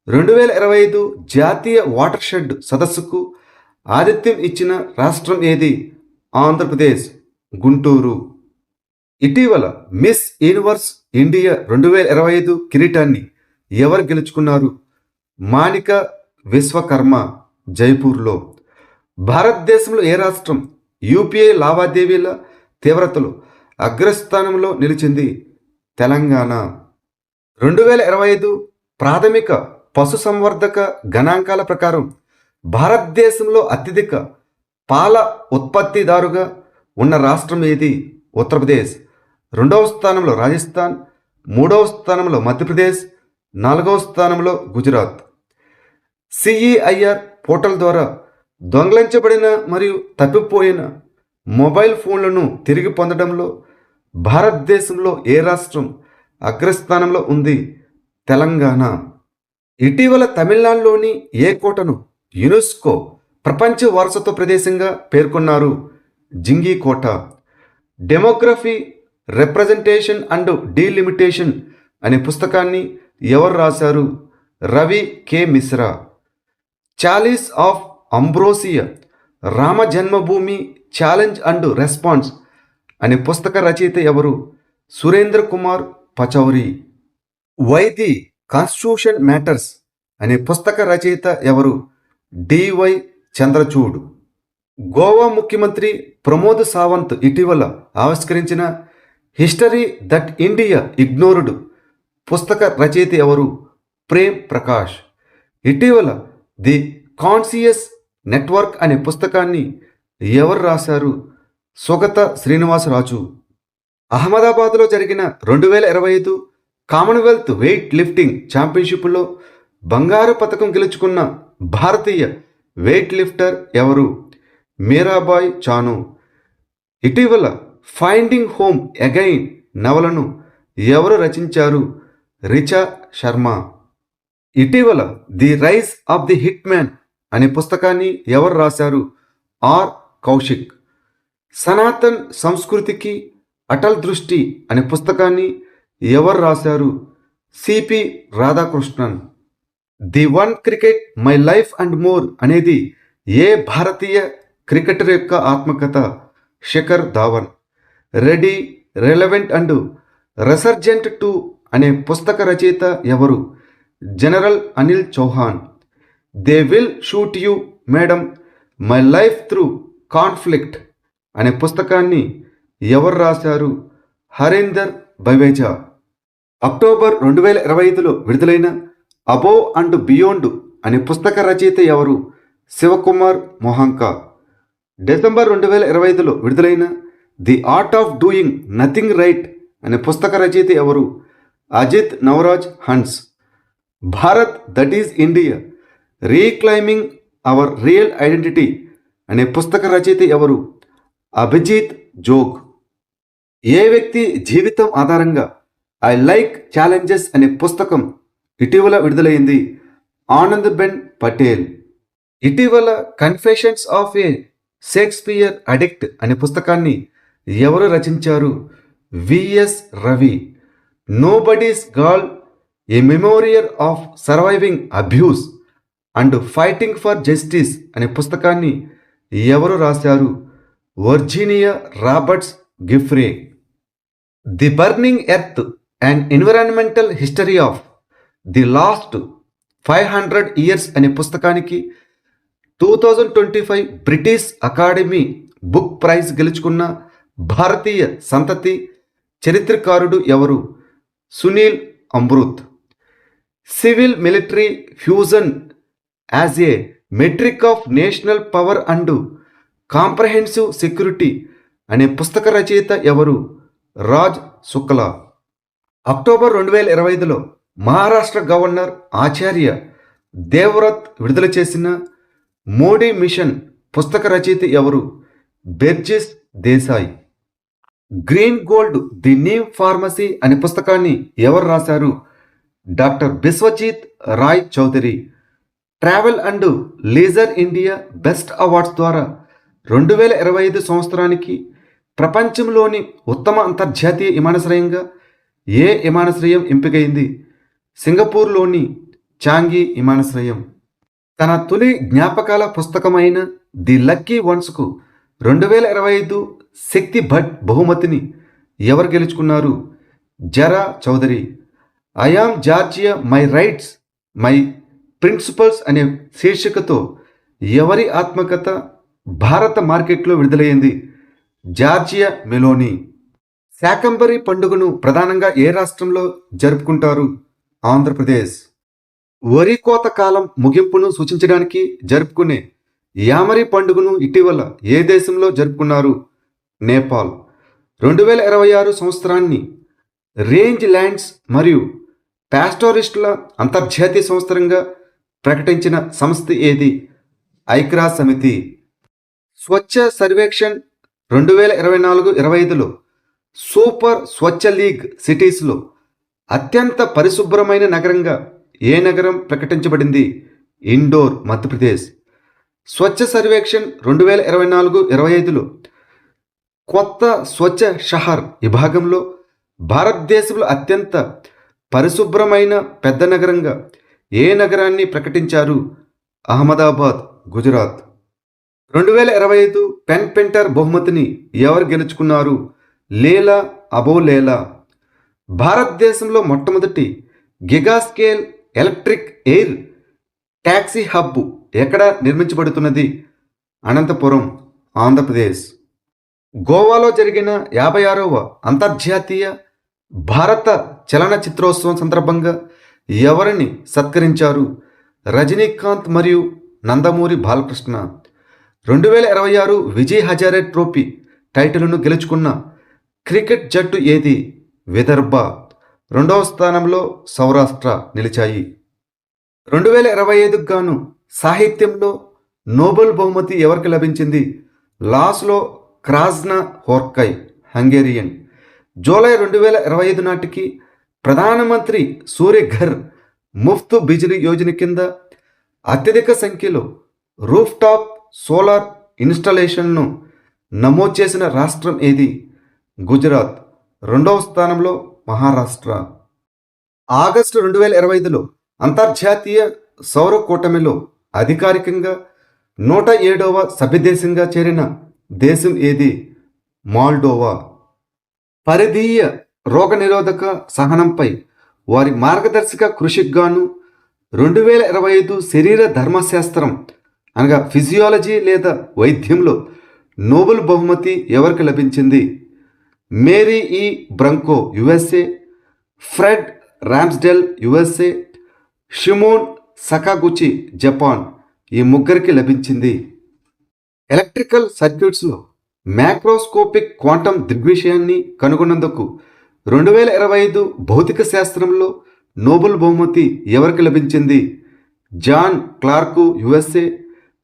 2025 జాతీయ వాటర్ షెడ్ సదస్సుకు ఆతిథ్యం ఇచ్చిన రాష్ట్రం ఏది? ఆంధ్రప్రదేశ్, గుంటూరు. ఇటీవల మిస్ యూనివర్స్ ఇండియా 2025 కిరీటాన్ని ఎవరు గెలుచుకున్నారు? మానిక విశ్వకర్మ, జైపూర్లో. భారతదేశంలో ఏ రాష్ట్రం యూపీఐ లావాదేవీల తీవ్రతలో అగ్రస్థానంలో నిలిచింది? తెలంగాణ. 2025 ప్రాథమిక పశుసంవర్ధక గణాంకాల ప్రకారం భారతదేశంలో అత్యధిక పాల ఉత్పత్తిదారుగా ఉన్న రాష్ట్రం ఏది? ఉత్తరప్రదేశ్. రెండవ స్థానంలో రాజస్థాన్, మూడవ స్థానంలో మధ్యప్రదేశ్, నాలుగవ స్థానంలో గుజరాత్. సిఈఐఆర్ పోర్టల్ ద్వారా దొంగిలించబడిన మరియు తప్పిపోయిన మొబైల్ ఫోన్లను తిరిగి పొందడంలో భారతదేశంలో ఏ రాష్ట్రం అగ్రస్థానంలో ఉంది? తెలంగాణ. ఇటీవల తమిళనాడులోని ఏ కోటను యునెస్కో ప్రపంచ వారసత్వ ప్రదేశంగా పేర్కొన్నారు? జింగి కోట. డెమోగ్రఫీ, రిప్రజెంటేషన్ అండ్ డీలిమిటేషన్ అనే పుస్తకాన్ని ఎవరు రాశారు? Ravi K Mishra. Chalice of ambrosia Rama Janmabhoomi challenge and response అనే పుస్తక రచయిత ఎవరు? Surendra Kumar Pachauri. Why the constitution matters అనే పుస్తక రచయిత ఎవరు? డివై చంద్రచూడ్. గోవా ముఖ్యమంత్రి ప్రమోద్ సావంత్ ఇటీవల ఆవిష్కరించిన హిస్టరీ దట్ ఇండియా ఇగ్నోర్డ్ పుస్తక రచయిత ఎవరు? ప్రేమ్ ప్రకాష్. ఇటీవల ది కాన్షియస్ నెట్వర్క్ అనే పుస్తకాన్ని ఎవరు రాశారు? సుగత శ్రీనివాసరాజు. అహ్మదాబాద్లో జరిగిన 2025 కామన్వెల్త్ వెయిట్ లిఫ్టింగ్ ఛాంపియన్షిప్లో బంగారు పథకం గెలుచుకున్న భారతీయ వెయిట్ లిఫ్టర్ ఎవరు? మీరాబాయ్ చాను. ఇటీవల ఫైండింగ్ హోమ్ అగైన్ నవలను ఎవరు రచించారు? రిచా శర్మ. ఇటీవల the rise of the hit man అనే పుస్తకాన్ని ఎవరు రాశారు? ఆర్ కౌశిక్. సనాతన్ సంస్కృతికి అటల్ దృష్టి అనే పుస్తకాన్ని ఎవరు రాశారు? CP Radhakrishnan. The one cricket my life and more అనేది ఏ భారతీయ క్రికెటర్ యొక్క ఆత్మకథ? Shikhar Dhawan. Ready, relevant and resurgent 2 అనే పుస్తక రచయిత ఎవరు? General Anil Chauhan. They will shoot you madam my life through conflict అనే పుస్తకాన్ని ఎవరు రాశారు? హరీందర్ బవేజా. అక్టోబర్ 2025లో విడుదలైన అబోవ్ అండ్ బియాండ్ అనే పుస్తక రచయిత ఎవరు? శివకుమార్ మొహాంకా. డిసెంబర్ 2025లో విడుదలైన the art of doing nothing right అనే పుస్తక రచయిత ఎవరు? Ajit Navraj Hans. Bharat that is India reclaiming our real identity అనే పుస్తక రచయిత ఎవరు? అభిజిత్ జోగ్. ఏ వ్యక్తి జీవితం ఆధారంగా ఐ లైక్ ఛాలెంజెస్ అనే పుస్తకం ఇటీవల విడుదలైంది? ఆనంద్ బెన్ పటేల్. ఇటీవల confessions of a Shakespeare addict అనే పుస్తకాన్ని ఎవరు రచించారు? VS Ravi. Nobody's girl a memoir of surviving abuse and fighting for justice అనే పుస్తకాన్ని ఎవరు రాశారు? Virginia Roberts Giuffre. The burning earth and environmental history of the last 500 years అనే పుస్తకానికి 2025 బ్రిటిష్ అకాడమీ బుక్ ప్రైజ్ గెలుచుకున్న భారతీయ సంతతి చరిత్రకారుడు ఎవరు? Sunil Amrith. Civil military fusion as a metric of national power and comprehensive security అనే పుస్తక రచయిత ఎవరు? రాజ్ శుక్లా. అక్టోబర్ 2025లో మహారాష్ట్ర గవర్నర్ ఆచార్య దేవవ్రత్ విడుదల చేసిన మోడీ మిషన్ పుస్తక రచయిత ఎవరు? Berjis Desai. Green gold the new pharmacy అనే పుస్తకాన్ని ఎవరు రాశారు? Doctor Biswajit Roy Chowdhury. Travel and leisure India best awards ద్వారా 2025 సంవత్సరానికి ప్రపంచంలోని ఉత్తమ అంతర్జాతీయ విమానాశ్రయంగా ఏ విమానాశ్రయం ఎంపికైంది? సింగపూర్లోని చాంగి విమానాశ్రయం. తన తొలి జ్ఞాపకాల పుస్తకమైన ది లక్కీ వన్స్కు 2025 శక్తి భట్ బహుమతిని ఎవరు గెలుచుకున్నారు? Zara Chowdhary. I am Giorgia my rights my principles అనే శీర్షికతో ఎవరి ఆత్మకథ భారత మార్కెట్లో విడుదలైంది? Georgia Meloni. శాకంబరి పండుగను ప్రధానంగా ఏ రాష్ట్రంలో జరుపుకుంటారు? ఆంధ్రప్రదేశ్. వరి కోత కాలం ముగింపును సూచించడానికి జరుపుకునే యామరి పండుగను ఇటీవల ఏ దేశంలో జరుపుకున్నారు? నేపాల్. 2026 సంవత్సరాన్ని రేంజ్ ల్యాండ్స్ మరియు పాస్టోరిస్టుల అంతర్జాతీయ సంవత్సరంగా ప్రకటించిన సంస్థ ఏది? ఐక్యరాజ్య సమితి. స్వచ్ఛ సర్వేక్షణ్ 2024-25లో సూపర్ స్వచ్ఛ లీగ్ సిటీస్లో అత్యంత పరిశుభ్రమైన నగరంగా ఏ నగరం ప్రకటించబడింది? ఇండోర్, మధ్యప్రదేశ్. స్వచ్ఛ సర్వేక్షణ్ 2024-25లో కొత్త స్వచ్ఛ షహర్ విభాగంలో భారతదేశంలో అత్యంత పరిశుభ్రమైన పెద్ద నగరంగా ఏ నగరాన్ని ప్రకటించారు? అహ్మదాబాద్, గుజరాత్. 2025 పెన్ పెంటర్ బహుమతిని ఎవరు గెలుచుకున్నారు? లేలా అబోలేలా. భారతదేశంలో మొట్టమొదటి గిగాస్కేల్ ఎలక్ట్రిక్ ఎయిర్ ట్యాక్సీ హబ్ ఎక్కడ నిర్మించబడుతున్నది? అనంతపురం, ఆంధ్రప్రదేశ్. గోవాలో జరిగిన 56వ అంతర్జాతీయ భారత చలనచిత్రోత్సవం సందర్భంగా ఎవరిని సత్కరించారు? రజనీకాంత్ మరియు నందమూరి బాలకృష్ణ. 2026 విజయ్ హజారే ట్రోఫీ టైటిల్ను గెలుచుకున్న క్రికెట్ జట్టు ఏది? విదర్భ. 2వ స్థానంలో సౌరాష్ట్ర నిలిచాయి. 2025 గాను సాహిత్యంలో నోబెల్ బహుమతి ఎవరికి లభించింది? లాస్లో క్రాజ్నా హోర్కై, హంగేరియన్. జూలై 2025 నాటికి ప్రధానమంత్రి సూర్యఘర్ ముఫ్త్ బిజిలీ యోజన కింద అత్యధిక సంఖ్యలో రూఫ్ టాప్ సోలార్ ఇన్స్టాలేషన్ను నమోదు చేసిన రాష్ట్రం ఏది? గుజరాత్. 2వ స్థానంలో మహారాష్ట్ర. ఆగస్టు 2025లో అంతర్జాతీయ సౌర కూటమిలో అధికారికంగా 107వ సభ్యదేశంగా చేరిన దేశం ఏది? మాల్డోవా. పరిధీయ రోగనిరోధక సహనంపై వారి మార్గదర్శక కృషికి గాను 2025 శరీర ధర్మశాస్త్రం అనగా ఫిజియాలజీ లేదా వైద్యంలో నోబెల్ బహుమతి ఎవరికి లభించింది? Mary E Brunkow, USA. Fred Ramsdell, USA. Shimon Sakaguchi Japan ఈ ముగ్గురికి లభించింది. ఎలక్ట్రికల్ సర్క్యూట్స్లో మ్యాక్రోస్కోపిక్ క్వాంటం దృగ్విషయాన్ని కనుగొన్నందుకు 2025 భౌతిక శాస్త్రంలో నోబెల్ బహుమతి ఎవరికి లభించింది? John Clarke USA,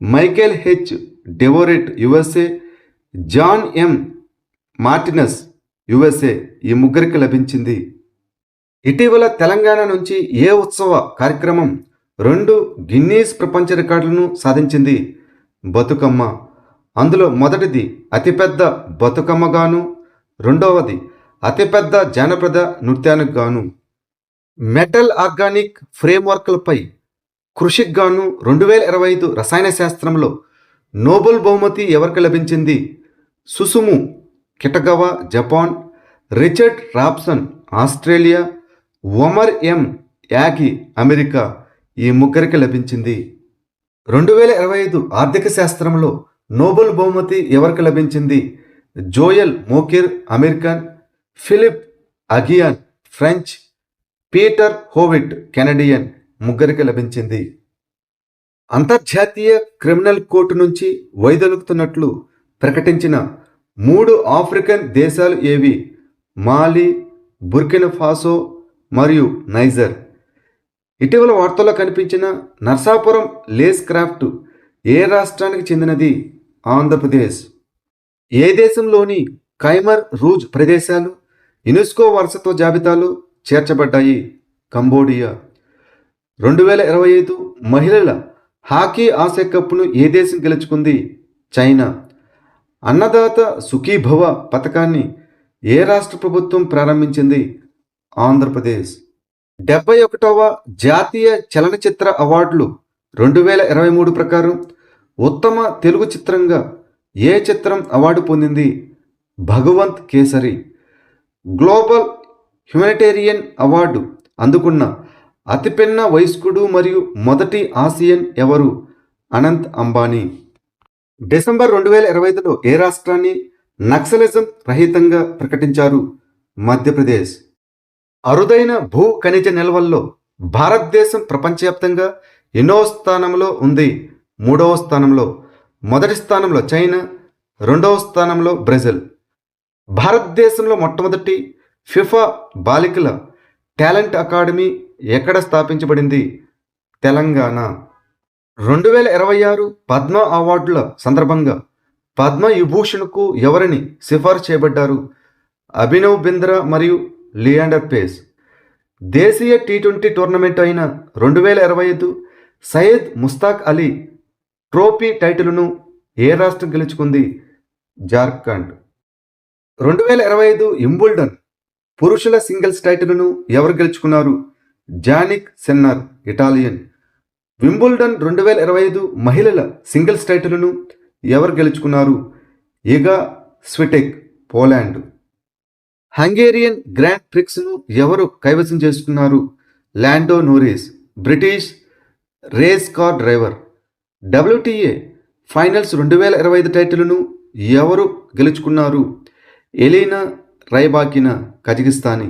Michael H Devoret USA, John M Martinis USA ఈ ముగ్గురికి లభించింది. ఇటీవల తెలంగాణ నుంచి ఏ ఉత్సవ కార్యక్రమం 2 గిన్నీస్ ప్రపంచ రికార్డులను సాధించింది? బతుకమ్మ. అందులో మొదటిది అతిపెద్ద బతుకమ్మగాను, రెండవది అతిపెద్ద జానపద నృత్యానికి గాను. మెటల్ ఆర్గానిక్ ఫ్రేమ్వర్క్లపై కృషికి గాను 2025 రసాయన శాస్త్రంలో నోబెల్ బహుమతి ఎవరికి లభించింది? Susumu Kitagawa Japan, Richard Robson Australia, Omar M Yaghi America ఈ ముగ్గురికి లభించింది. 2025 ఆర్థిక శాస్త్రంలో నోబెల్ బహుమతి ఎవరికి లభించింది? Joel Mokyr American, Philippe Aghion French, Peter Howitt Canadian ముగ్గురికి లభించింది. అంతర్జాతీయ క్రిమినల్ కోర్టు నుంచి వైదొలుగుతున్నట్లు ప్రకటించిన 3 ఆఫ్రికన్ దేశాలు ఏవి? మాలి, బుర్కినా ఫాసో మరియు నైజర్. ఇటీవల వార్తల్లో కనిపించిన నర్సాపురం లేస్ క్రాఫ్ట్ ఏ రాష్ట్రానికి చెందినది? ఆంధ్రప్రదేశ్. ఏ దేశంలోని ఖైమర్ రూజ్ ప్రదేశాలు యునెస్కో వారసత్వ జాబితాలో చేర్చబడ్డాయి? కంబోడియా. 2025 మహిళల హాకీ ఆసియా కప్ను ఏ దేశం గెలుచుకుంది? చైనా. అన్నదాత సుఖీభవ పథకాన్ని ఏ రాష్ట్ర ప్రభుత్వం ప్రారంభించింది? ఆంధ్రప్రదేశ్. 71వ జాతీయ చలనచిత్ర అవార్డులు 2023 ప్రకారం ఉత్తమ తెలుగు చిత్రంగా ఏ చిత్రం అవార్డు పొందింది? Bhagwant Kesari. Global humanitarian award అందుకున్న అతిపెన్న వయస్కుడు మరియు మొదటి ఆసియన్ ఎవరు? అనంత్ అంబానీ. డిసెంబర్ 2025లో ఏ రాష్ట్రాన్ని నక్సలిజం రహితంగా ప్రకటించారు? మధ్యప్రదేశ్. అరుదైన భూ ఖనిజ నిల్వల్లో భారతదేశం ప్రపంచవ్యాప్తంగా ఎన్నో స్థానంలో ఉంది? 3వ స్థానంలో. మొదటి స్థానంలో చైనా, 2వ స్థానంలో బ్రెజిల్. భారతదేశంలో మొట్టమొదటి ఫిఫా బాలికల టాలెంట్ అకాడమీ ఎక్కడ స్థాపించబడింది? తెలంగాణ. 2026 పద్మ అవార్డుల సందర్భంగా పద్మ విభూషణ్కు ఎవరిని సిఫార్సు చేయబడ్డారు? అభినవ్ బింద్రా మరియు లియాండర్ పేస్. దేశీయ T20 టోర్నమెంట్ అయిన 2025 సయ్యద్ ముస్తాక్ అలీ ట్రోఫీ టైటిల్ను ఏ రాష్ట్రం గెలుచుకుంది? జార్ఖండ్. 2025 వింబుల్డన్ పురుషుల సింగిల్స్ టైటిల్ను ఎవరు గెలుచుకున్నారు? Jannik sinner Italian. వింబుల్డన్ 2025 మహిళల సింగిల్స్ టైటిల్ను ఎవరు గెలుచుకున్నారు? Iga Swiatek Poland. Hungarian grand ప్రిక్స్ను ఎవరు కైవసం చేసుకున్నారు? Lando Norris British race car driver. WTA finals 2025 టైటిల్ను ఎవరు గెలుచుకున్నారు? Elina Rybakina కజకిస్తానీ.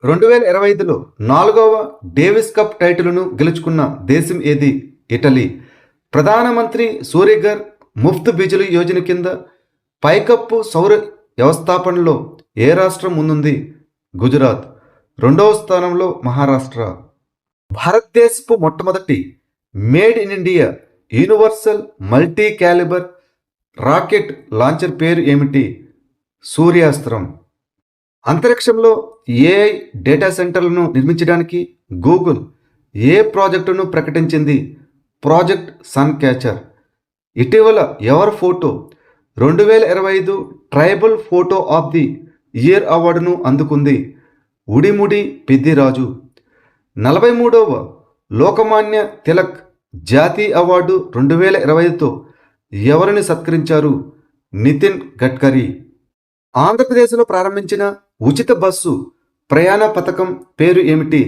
2025లో 4వ డేవిస్ కప్ టైటిల్ను గెలుచుకున్న దేశం ఏది? ఇటలీ. ప్రధానమంత్రి సూర్యఘర్ ముఫ్త్ బిజిలీ యోజన కింద పైకప్పు సౌర వ్యవస్థాపనలో ఏ రాష్ట్రం ముందుంది? గుజరాత్. 2వ స్థానంలో మహారాష్ట్ర. భారతదేశపు మొట్టమొదటి made in India universal multi calibre rocket launcher పేరు ఏమిటి? సూర్యాస్త్రం. అంతరిక్షంలో AI డేటా సెంటర్లను నిర్మించడానికి గూగుల్ ఏ ప్రాజెక్టును ప్రకటించింది? Project sun catcher. ఇటీవల ఎవరి photo 2025 tribal photo of the year అవార్డును అందుకుంది? ఉడిముడి పెద్దిరాజు. 43వ లోకమాన్య తిలక్ జాతీయ అవార్డు 2025తో ఎవరిని సత్కరించారు? నితిన్ గడ్కరీ. ఆంధ్రప్రదేశ్లో ప్రారంభించిన ఉచిత బస్సు ప్రయాణ పథకం పేరు ఏమిటి?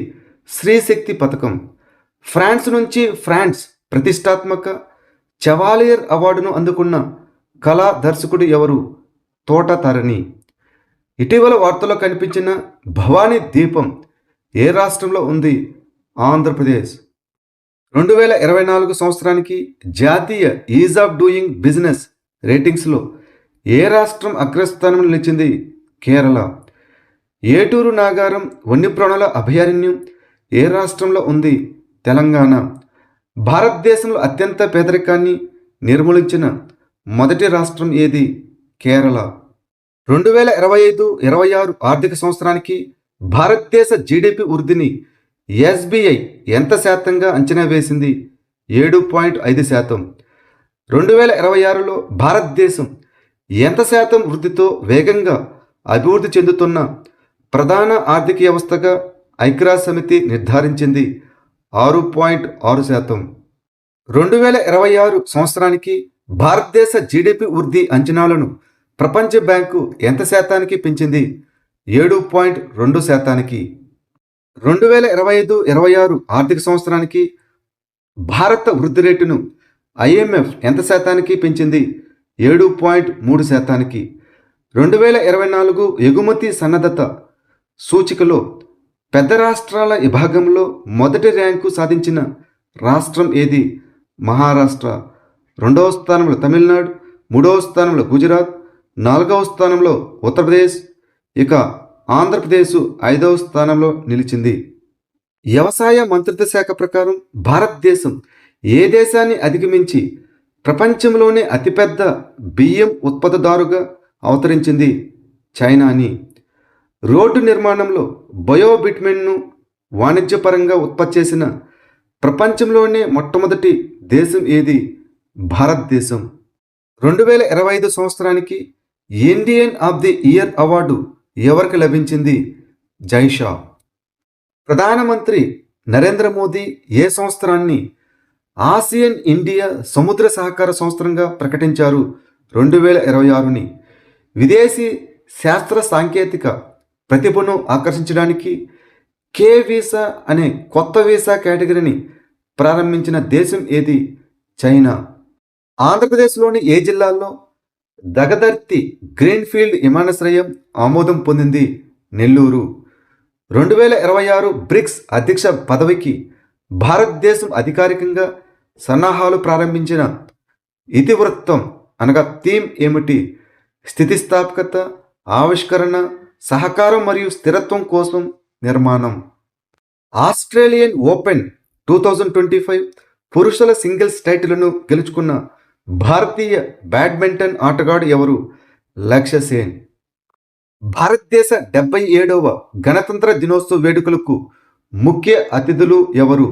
శ్రీశక్తి పథకం. ఫ్రాన్స్ నుంచి ఫ్రాన్స్ ప్రతిష్టాత్మక చెవాలియర్ అవార్డును అందుకున్న కళా దర్శకుడు ఎవరు? తోట తరణి. ఇటీవల వార్తల్లో కనిపించిన భవానీ దీపం ఏ రాష్ట్రంలో ఉంది? ఆంధ్రప్రదేశ్. 2024 సంవత్సరానికి జాతీయ ఈజ్ ఆఫ్ డూయింగ్ బిజినెస్ రేటింగ్స్లో ఏ రాష్ట్రం అగ్రస్థానంలో నిలిచింది? కేరళ. ఏటూరు నాగారం వన్యప్రాణుల అభయారణ్యం ఏ రాష్ట్రంలో ఉంది? తెలంగాణ. భారతదేశంలో అత్యంత పేదరికాన్ని నిర్మూలించిన మొదటి రాష్ట్రం ఏది? కేరళ. 2025-26 ఆర్థిక సంవత్సరానికి భారతదేశ జీడిపి వృద్ధిని ఎస్బీఐ ఎంత శాతంగా అంచనా వేసింది? 7.5%. 2026లో భారతదేశం ఎంత శాతం వృద్ధితో వేగంగా అభివృద్ధి చెందుతున్న ప్రధాన ఆర్థిక వ్యవస్థగా ఐక్యరాజ్య సమితి నిర్ధారించింది? 6.6%. 2026 సంవత్సరానికి భారతదేశ జీడిపి వృద్ధి అంచనాలను ప్రపంచ బ్యాంకు ఎంత శాతానికి పెంచింది? 7.2%. 2025-26 ఆర్థిక సంవత్సరానికి భారత వృద్ధి రేటును ఐఎంఎఫ్ ఎంత శాతానికి పెంచింది? 7.3%. 2024 ఎగుమతి సన్నద్ధత సూచికలో పెద్ద రాష్ట్రాల విభాగంలో మొదటి ర్యాంకు సాధించిన రాష్ట్రం ఏది? మహారాష్ట్ర. 2వ స్థానంలో తమిళనాడు, 3వ స్థానంలో గుజరాత్, 4వ స్థానంలో ఉత్తరప్రదేశ్, ఇక ఆంధ్రప్రదేశ్ 5వ స్థానంలో నిలిచింది. వ్యవసాయ మంత్రిత్వ శాఖ ప్రకారం భారతదేశం ఏ దేశాన్ని అధిగమించి ప్రపంచంలోనే అతిపెద్ద బియ్యం ఉత్పత్తిదారుగా అవతరించింది? చైనాని. రోడ్డు నిర్మాణంలో బయోబిట్మెన్ను వాణిజ్యపరంగా ఉత్పత్తి చేసిన ప్రపంచంలోనే మొట్టమొదటి దేశం ఏది? భారతదేశం. 2025 సంవత్సరానికి Indian of the year award ఎవరికి లభించింది? జైషా. ప్రధానమంత్రి నరేంద్ర మోదీ ఏ సంవత్సరాన్ని ఆసియన్ ఇండియా సముద్ర సహకార సంవత్సరంగా ప్రకటించారు? 2026ని. విదేశీ శాస్త్ర సాంకేతిక ప్రతిభను ఆకర్షించడానికి కే వీసా అనే కొత్త వీసా కేటగిరీని ప్రారంభించిన దేశం ఏది? చైనా. ఆంధ్రప్రదేశ్లోని ఏ జిల్లాల్లో దగదర్తి గ్రీన్ఫీల్డ్ విమానాశ్రయం ఆమోదం పొందింది? నెల్లూరు. 2026 బ్రిక్స్ అధ్యక్ష పదవికి భారతదేశం అధికారికంగా సన్నాహాలు ప్రారంభించిన ఇతివృత్తం అనగా థీమ్ ఏమిటి? స్థితిస్థాపకత, ఆవిష్కరణ, సహకారం మరియు స్థిరత్వం కోసం నిర్మాణం. ఆస్ట్రేలియన్ ఓపెన్ 2025 పురుషుల సింగిల్స్ టైటిల్ను గెలుచుకున్న భారతీయ బ్యాడ్మింటన్ ఆటగాడు ఎవరు? లక్ష్య సేన్. భారతదేశ 77వ గణతంత్ర దినోత్సవ వేడుకలకు ముఖ్య అతిథులు ఎవరు?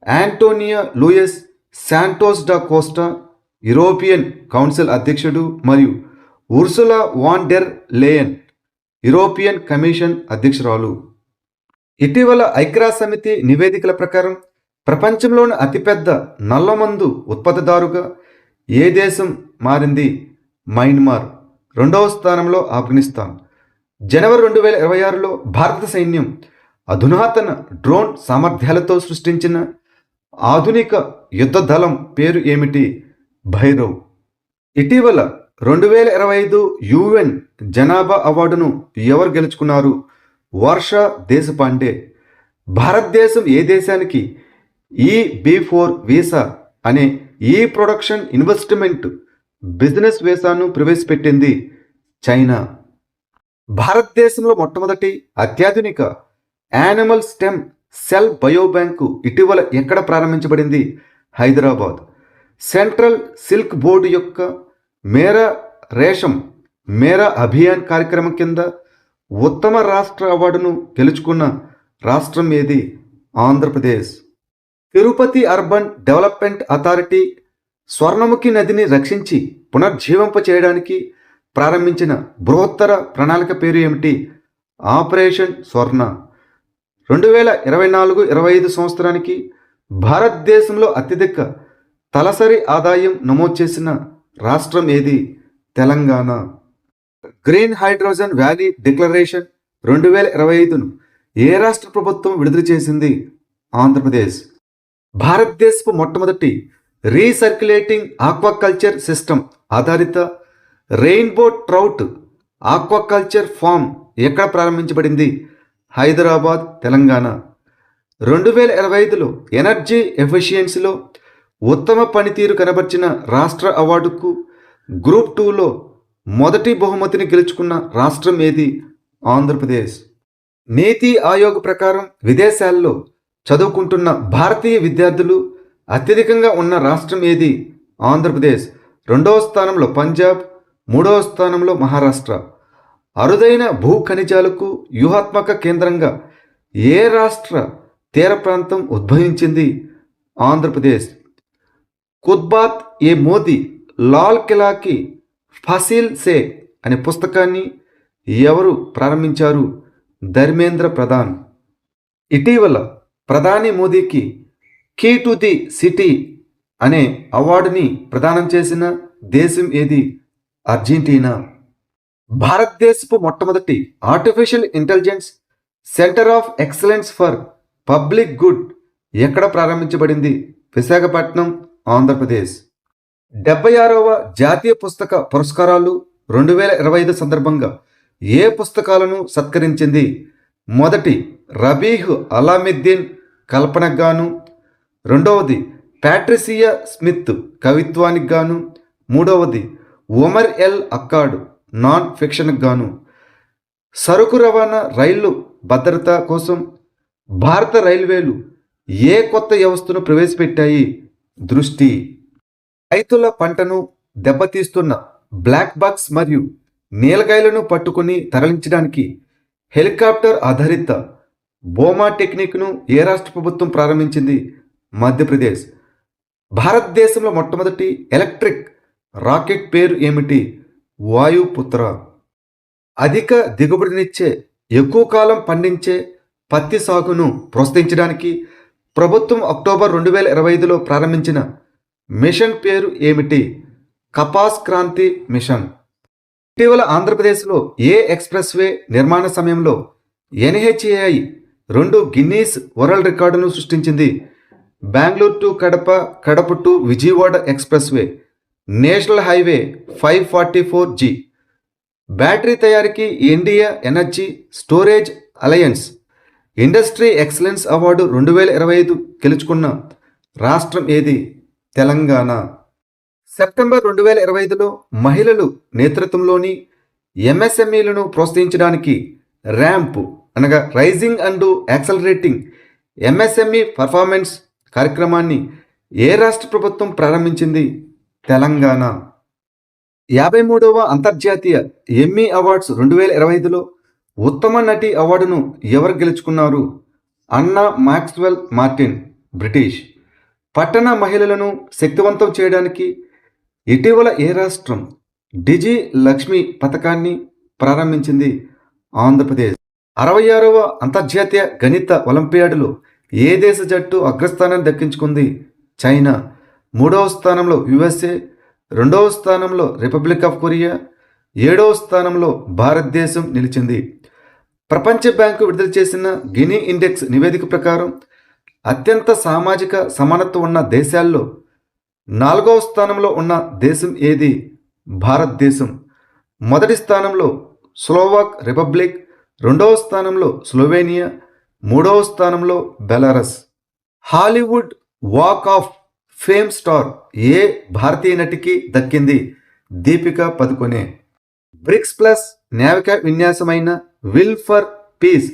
Antonio Luis Santos da Costa, European Council అధ్యక్షుడు, మరియు Ursula von der Leyen, European Commission అధ్యక్షురాలు. ఇటీవల ఐక్యరాజ్య సమితి నివేదికల ప్రకారం ప్రపంచంలోని అతిపెద్ద నల్లమందు ఉత్పత్తిదారుగా ఏ దేశం మారింది? మయన్మార్. 2వ స్థానంలో ఆఫ్ఘనిస్తాన్. జనవరి 2026లో భారత సైన్యం అధునాతన డ్రోన్ సామర్థ్యాలతో సృష్టించిన ఆధునిక యుద్ధ దళం పేరు ఏమిటి? భైరవ్. ఇటీవల 2025 యుఎన్ జనాభా అవార్డును ఎవరు గెలుచుకున్నారు? వర్ష దేశపాండే. భారతదేశం ఏ దేశానికి E-B4 వీసా అనే ఈ ప్రొడక్షన్ ఇన్వెస్ట్మెంట్ బిజినెస్ వీసాను ప్రవేశపెట్టింది? చైనా. భారతదేశంలో మొట్టమొదటి అత్యాధునిక యానిమల్ స్టెమ్ సెల్ బయోబ్యాంకు ఇటీవల ఎక్కడ ప్రారంభించబడింది? హైదరాబాద్. సెంట్రల్ సిల్క్ బోర్డు యొక్క మేరా రేషం మేరా అభియాన్ కార్యక్రమం కింద ఉత్తమ రాష్ట్ర అవార్డును గెలుచుకున్న రాష్ట్రం ఏది? Andhra Pradesh. Tirupati urban development authority Swarnamukhi నదిని రక్షించి పునర్జీవింప చేయడానికి ప్రారంభించిన బృహత్తర ప్రణాళిక పేరు ఏమిటి? ఆపరేషన్ స్వర్ణ. 2024-25 సంవత్సరానికి భారతదేశంలో అత్యధిక తలసరి ఆదాయం నమోదు చేసిన రాష్ట్రం ఏది? Telangana. Green hydrogen valley declaration 2025ను ఏ రాష్ట్ర ప్రభుత్వం విడుదల చేసింది? ఆంధ్రప్రదేశ్. భారతదేశపు మొట్టమొదటి రీసర్క్యులేటింగ్ ఆక్వాకల్చర్ సిస్టమ్ ఆధారిత రెయిన్బో ట్రౌట్ ఆక్వాకల్చర్ ఫామ్ ఎక్కడ ప్రారంభించబడింది? హైదరాబాద్, తెలంగాణ. 2025లో ఎనర్జీ ఎఫిషియన్సీలో ఉత్తమ పనితీరు కనబర్చిన రాష్ట్ర అవార్డుకు గ్రూప్ 2లో మొదటి బహుమతిని గెలుచుకున్న రాష్ట్రం ఏది? ఆంధ్రప్రదేశ్. నీతి ఆయోగ్ ప్రకారం విదేశాల్లో చదువుకుంటున్న భారతీయ విద్యార్థులు అత్యధికంగా ఉన్న రాష్ట్రం ఏది? ఆంధ్రప్రదేశ్. 2వ స్థానంలో పంజాబ్, 3వ స్థానంలో మహారాష్ట్ర. అరుదైన భూ ఖనిజాలకు వ్యూహాత్మక కేంద్రంగా ఏ రాష్ట్ర తీర ప్రాంతం ఉద్భవించింది? ఆంధ్రప్రదేశ్. ఖుద్బాత్ ఏ మోదీ లాల్ కిలాకి ఫసిల్ సే అనే పుస్తకాన్ని ఎవరు ప్రారంభించారు? ధర్మేంద్ర ప్రధాన్. ఇటీవల ప్రధాని మోదీకి కీ టు ది సిటీ అనే అవార్డుని ప్రదానం చేసిన దేశం ఏది? అర్జెంటీనా. భారతదేశపు మొట్టమొదటి artificial intelligence centre of excellence for public good ఎక్కడ ప్రారంభించబడింది? విశాఖపట్నం, ఆంధ్రప్రదేశ్. 76వ జాతీయ పుస్తక పురస్కారాలు 2025 సందర్భంగా ఏ పుస్తకాలను సత్కరించింది? మొదటి రబీహ్ అలామిద్దీన్ కల్పనకు గాను, రెండవది ప్యాట్రిసియా స్మిత్ కవిత్వానికి గాను, మూడవది ఒమర్ ఎల్ అక్కాడ్ నాన్ ఫిక్షన్కు గాను. సరుకు రవాణా రైళ్లు భద్రత కోసం భారత రైల్వేలు ఏ కొత్త వ్యవస్థను ప్రవేశపెట్టాయి? దృష్టి. రైతుల పంటను దెబ్బతీస్తున్న బ్లాక్ బగ్స్ మరియు నీలగాయలను పట్టుకుని తరలించడానికి హెలికాప్టర్ ఆధారిత బోమా టెక్నిక్ను ఏ రాష్ట్ర ప్రభుత్వం ప్రారంభించింది? మధ్యప్రదేశ్. భారతదేశంలో మొట్టమొదటి ఎలక్ట్రిక్ రాకెట్ పేరు ఏమిటి? వాయుపుత్ర. అధిక దిగుబడినిచ్చే ఎక్కువ కాలం పండించే పత్తి సాగును ప్రోత్సహించడానికి ప్రభుత్వం అక్టోబర్ 2025లో ప్రారంభించిన మిషన్ పేరు ఏమిటి? కపాస్ క్రాంతి మిషన్. ఇటీవల ఆంధ్రప్రదేశ్లో ఏ ఎక్స్ప్రెస్ వే నిర్మాణ సమయంలో NHAI 2 గిన్నీస్ వరల్డ్ రికార్డును సృష్టించింది? Bengaluru to Kadapa, Kadapa to Vijayawada expressway, national highway 544G. Battery తయారీకి India energy storage alliance industry excellence award 2025 గెలుచుకున్న రాష్ట్రం ఏది? తెలంగాణ. సెప్టెంబర్ 2025లో మహిళలు నేతృత్వంలోని MSMEలను ప్రోత్సహించడానికి ర్యాంప్ అనగా rising and accelerating MSME performance కార్యక్రమాన్ని ఏ రాష్ట్ర ప్రభుత్వం ప్రారంభించింది? తెలంగాణ. 53వ అంతర్జాతీయ ఎమ్మీ అవార్డ్స్ 2025లో ఉత్తమ నటి అవార్డును ఎవరు గెలుచుకున్నారు? అన్నా మాక్స్వెల్ మార్టిన్, బ్రిటిష్. పట్టణ మహిళలను శక్తివంతం చేయడానికి ఇటీవల ఏ రాష్ట్రం డిజి లక్ష్మి పథకాన్ని ప్రారంభించింది? ఆంధ్రప్రదేశ్. 66వ అంతర్జాతీయ గణిత ఒలింపియాడ్లో ఏ దేశ జట్టు అగ్రస్థానాన్ని దక్కించుకుంది? చైనా. 3వ స్థానంలో USA, 2వ స్థానంలో రిపబ్లిక్ ఆఫ్ కొరియా, 7వ స్థానంలో భారతదేశం నిలిచింది. ప్రపంచ బ్యాంకు విడుదల చేసిన గినీ ఇండెక్స్ నివేదిక ప్రకారం అత్యంత సామాజిక సమానత్వం ఉన్న దేశాల్లో 4వ స్థానంలో ఉన్న దేశం ఏది? భారతదేశం. మొదటి స్థానంలో స్లోవాక్ రిపబ్లిక్, 2వ స్థానంలో స్లోవేనియా, 3వ స్థానంలో Belarus. Hollywood walk of fame star ఏ భారతీయ నటికి దక్కింది? దీపికా పదుకొనే. బ్రిక్స్ ప్లస్ నావికా విన్యాసమైన విల్ ఫర్ పీస్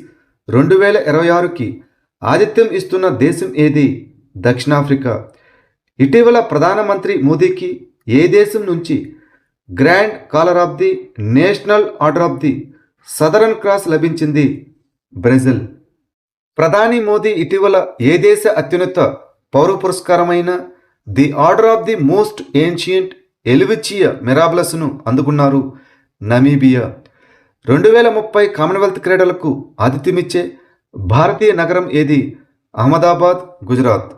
2026కి ఆతిథ్యం ఇస్తున్న దేశం ఏది? దక్షిణాఫ్రికా. ఇటీవల ప్రధానమంత్రి మోదీకి ఏ దేశం నుంచి grand collar of the national order of the southern cross లభించింది? బ్రెజిల్. ప్రధాని మోదీ ఇటీవల ఏ దేశ అత్యున్నత పౌర పురస్కారమైన the order of the most ancient Welwitschia మిరాబులస్ను అందుకున్నారు? నమీబియా. 2030 కామన్వెల్త్ క్రీడలకు ఆతిథ్యమిచ్చే భారతీయ నగరం ఏది? Ahmedabad, Gujarat.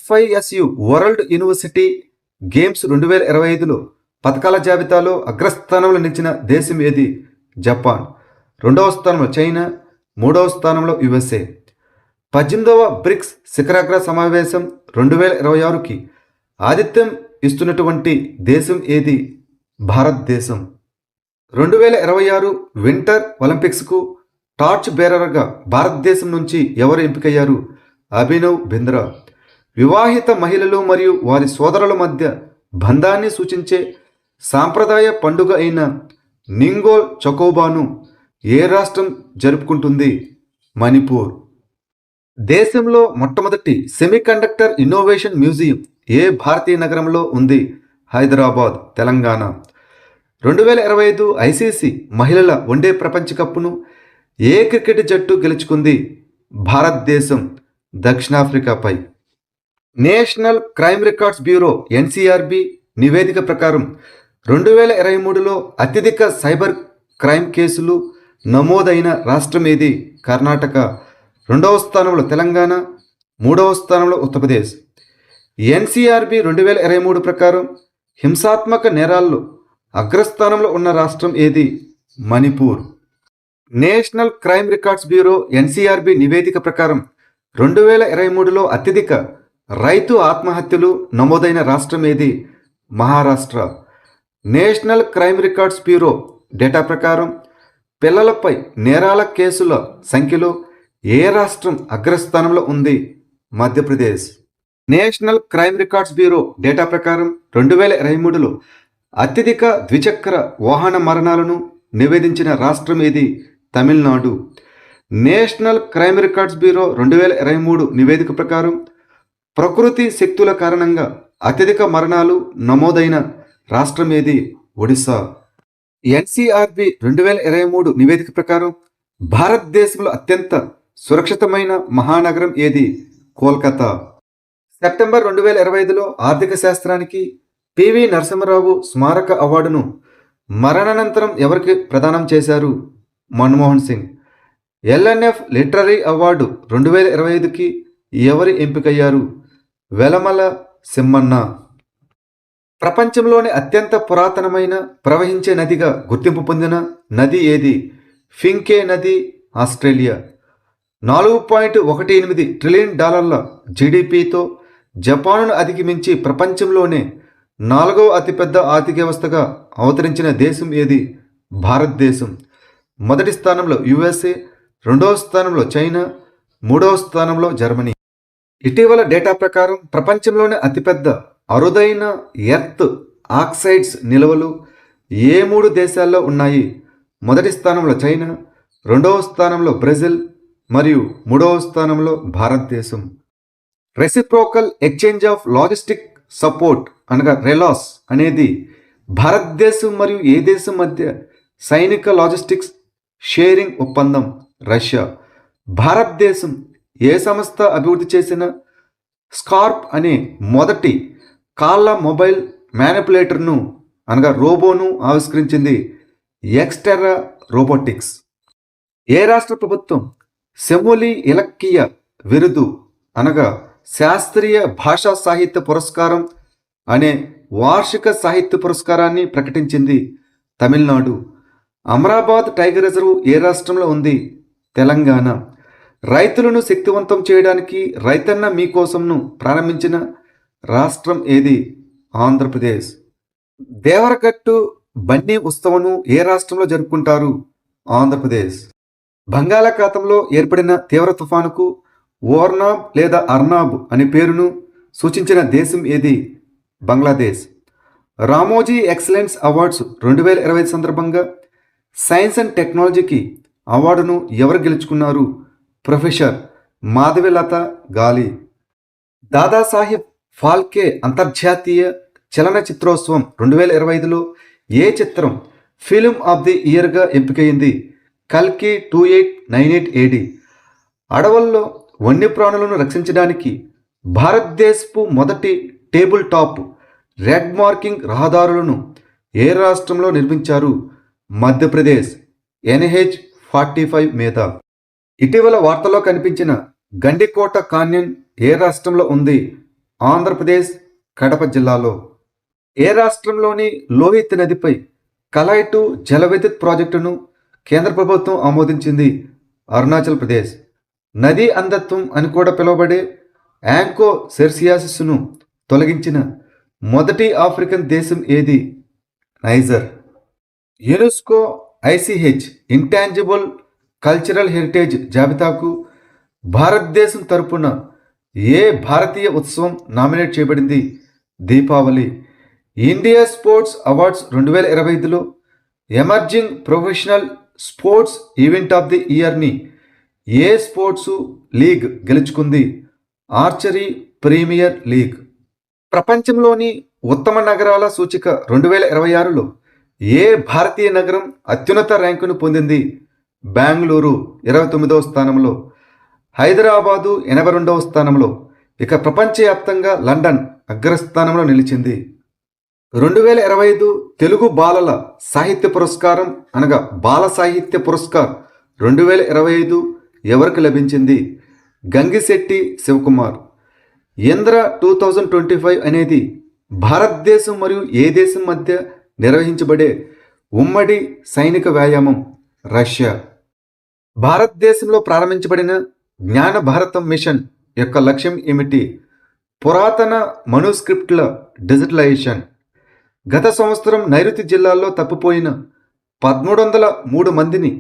FISU world university games 2025లో పథకాల జాబితాలో అగ్రస్థానంలో నిలిచిన దేశం ఏది? జపాన్. 2వ స్థానంలో చైనా, 3వ స్థానంలో USA. 18వ బ్రిక్స్ శిఖరాగ్ర సమావేశం 2026కి ఆతిథ్యం ఇస్తున్నటువంటి దేశం ఏది? భారతదేశం. 2026 వింటర్ ఒలింపిక్స్కు టార్చ్ బేరర్గా భారతదేశం నుంచి ఎవరు ఎంపికయ్యారు? అభినవ్ బింద్రా. వివాహిత మహిళలు మరియు వారి సోదరుల మధ్య బంధాన్ని సూచించే సాంప్రదాయ పండుగ అయిన నింగోల్ చకోబాను ఏ రాష్ట్రం జరుపుకుంటుంది? మణిపూర్. దేశంలో మొట్టమొదటి సెమీకండక్టర్ ఇన్నోవేషన్ మ్యూజియం ఏ భారతీయ నగరంలో ఉంది? హైదరాబాద్, తెలంగాణ. 2025 ఐసీసీ మహిళల వన్డే ప్రపంచ కప్ను ఏ క్రికెట్ జట్టు గెలుచుకుంది? భారతదేశం దక్షిణాఫ్రికాపై. National Crime Records Bureau NCRB నివేదిక ప్రకారం 2023లో అత్యధిక సైబర్ క్రైమ్ కేసులు నమోదైన రాష్ట్రం ఏది? కర్ణాటక. 2వ స్థానంలో తెలంగాణ, 3వ స్థానంలో ఉత్తరప్రదేశ్. ఎన్సీఆర్బీ 2023 ప్రకారం హింసాత్మక నేరాల్లో అగ్రస్థానంలో ఉన్న రాష్ట్రం ఏది? Manipur. National Crime Records Bureau NCRB నివేదిక ప్రకారం 2023లో అత్యధిక రైతు ఆత్మహత్యలు నమోదైన రాష్ట్రం ఏది? Maharashtra. National Crime Records bureau data ప్రకారం పిల్లలపై నేరాల కేసుల సంఖ్యలో ఏ రాష్ట్రం అగ్రస్థానంలో ఉంది? Madhya Pradesh. National Crime Records bureau data ప్రకారం 2023లో అత్యధిక ద్విచక్ర వాహన మరణాలను నివేదించిన రాష్ట్రం ఏది? Tamil Nadu. National Crime Records bureau 2023 నివేదిక ప్రకారం ప్రకృతి శక్తుల కారణంగా అత్యధిక మరణాలు నమోదైన రాష్ట్రం ఏది? ఒడిశా. ఎన్సీఆర్బీ 2023 నివేదిక ప్రకారం భారతదేశంలో అత్యంత సురక్షితమైన మహానగరం ఏది? కోల్కతా. సెప్టెంబర్ 2025లో ఆర్థిక శాస్త్రానికి పివి నరసింహరావు స్మారక అవార్డును మరణానంతరం ఎవరికి ప్రదానం చేశారు? మన్మోహన్ సింగ్. ఎల్ఎన్ఎఫ్ లిటరరీ అవార్డు 2025కి ఎవరు ఎంపికయ్యారు? వెలమల సింహన్న. ప్రపంచంలోని అత్యంత పురాతనమైన ప్రవహించే నదిగా గుర్తింపు పొందిన నది ఏది? ఫింకే నది, ఆస్ట్రేలియా. $4.18 ట్రిలియన్ జీడిపితో జపాన్ను అధిగమించి ప్రపంచంలోనే 4వ అతిపెద్ద ఆర్థిక వ్యవస్థగా అవతరించిన దేశం ఏది? భారతదేశం. మొదటి స్థానంలో యుఎస్ఏ, 2వ స్థానంలో చైనా, 3వ స్థానంలో జర్మనీ. ఇటీవల డేటా ప్రకారం ప్రపంచంలోనే అతిపెద్ద అరుదైన ఎర్త్ ఆక్సైడ్స్ నిల్వలు ఏ 3 దేశాల్లో ఉన్నాయి? మొదటి స్థానంలో చైనా, 2వ స్థానంలో బ్రెజిల్ మరియు 3వ స్థానంలో భారతదేశం. Reciprocal exchange of logistic support అనగా రెలాస్ అనేది భారతదేశం మరియు ఏ దేశం మధ్య సైనిక లాజిస్టిక్స్ షేరింగ్ ఒప్పందం? రష్యా. భారతదేశం ఏ సంస్థ అభివృద్ధి చేసిన స్కార్ప్ అనే మొదటి కాళ్ళ మొబైల్ మ్యానిపులేటర్ను అనగా రోబోను ఆవిష్కరించింది? ఎక్స్టెర్రా రోబోటిక్స్. ఏ రాష్ట్ర ప్రభుత్వం సెమోలి ఇలక్కియ విరుదు అనగా శాస్త్రీయ భాషా సాహిత్య పురస్కారం అనే వార్షిక సాహిత్య పురస్కారాన్ని ప్రకటించింది? తమిళనాడు. అమరాబాద్ టైగర్ రిజర్వ్ ఏ రాష్ట్రంలో ఉంది? తెలంగాణ. రైతులను శక్తివంతం చేయడానికి రైతన్న మీకోసంను ప్రారంభించిన రాష్ట్రం ఏది? ఆంధ్రప్రదేశ్. దేవరగట్టు బన్నీ ఉత్సవంను ఏ రాష్ట్రంలో జరుపుకుంటారు? ఆంధ్రప్రదేశ్. బంగాళాఖాతంలో ఏర్పడిన తీవ్ర తుఫానుకు ఓర్నాబ్ లేదా అర్నాబ్ అనే పేరును సూచించిన దేశం ఏది? బంగ్లాదేశ్. రామోజీ ఎక్సలెన్స్ అవార్డ్స్ 2025 సందర్భంగా సైన్స్ అండ్ టెక్నాలజీకి అవార్డును ఎవరు గెలుచుకున్నారు? ప్రొఫెసర్ మాధవిలత గాలి. దాదాసాహెబ్ ఫాల్కే అంతర్జాతీయ చలనచిత్రోత్సవం 2025లో ఏ చిత్రం ఫిల్మ్ ఆఫ్ ది ఇయర్గా ఎంపికైంది? కల్కి 2898 AD. అడవుల్లో వన్యప్రాణులను రక్షించడానికి భారతదేశపు మొదటి టేబుల్ టాప్ రెడ్ మార్కింగ్ రహదారులను ఏ రాష్ట్రంలో నిర్మించారు? మధ్యప్రదేశ్. NH-45 మీద. ఇటీవల వార్తల్లో కనిపించిన గండికోట కాన్యన్ ఏ రాష్ట్రంలో ఉంది? ఆంధ్రప్రదేశ్, కడప జిల్లాలో. ఏ రాష్ట్రంలోని లోహిత్ నదిపై కలాయ్ 2 జల విద్యుత్ ప్రాజెక్టును కేంద్ర ప్రభుత్వం ఆమోదించింది? అరుణాచల్ ప్రదేశ్. నదీ అంధత్వం అని కూడా పిలువబడే యాంకో సెర్సియాసిస్ను తొలగించిన మొదటి ఆఫ్రికన్ దేశం ఏది? Niger. UNESCO ICH intangible cultural heritage జాబితాకు భారతదేశం తరపున ఏ భారతీయ ఉత్సవం నామినేట్ చేయబడింది? దీపావళి. ఇండియా స్పోర్ట్స్ అవార్డ్స్ 2025లో emerging professional sports event of the ఇయర్ని ఏ స్పోర్ట్స్ లీగ్ గెలుచుకుంది? Archery premier league. ప్రపంచంలోని ఉత్తమ నగరాల సూచిక 2026లో ఏ భారతీయ నగరం అత్యున్నత ర్యాంకును పొందింది? బెంగళూరు 29వ స్థానంలో, హైదరాబాదు 82వ స్థానంలో, ఇక ప్రపంచవ్యాప్తంగా లండన్ అగ్రస్థానంలో నిలిచింది. 2025 తెలుగు బాలల సాహిత్య పురస్కారం అనగా బాల సాహిత్య పురస్కార్ 2025 ఎవరికి లభించింది? గంగిశెట్టి శివకుమార్. ఇంద్ర 2025 అనేది భారతదేశం మరియు ఏ దేశం మధ్య నిర్వహించబడే ఉమ్మడి సైనిక వ్యాయామం? రష్యా. భారతదేశంలో ప్రారంభించబడిన జ్ఞాన భారతం మిషన్ యొక్క లక్ష్యం ఏమిటి? పురాతన మనుస్క్రిప్ట్ల డిజిటలైజేషన్. గత సంవత్సరం నైరుతి జిల్లాల్లో తప్పిపోయిన 1303 మందిని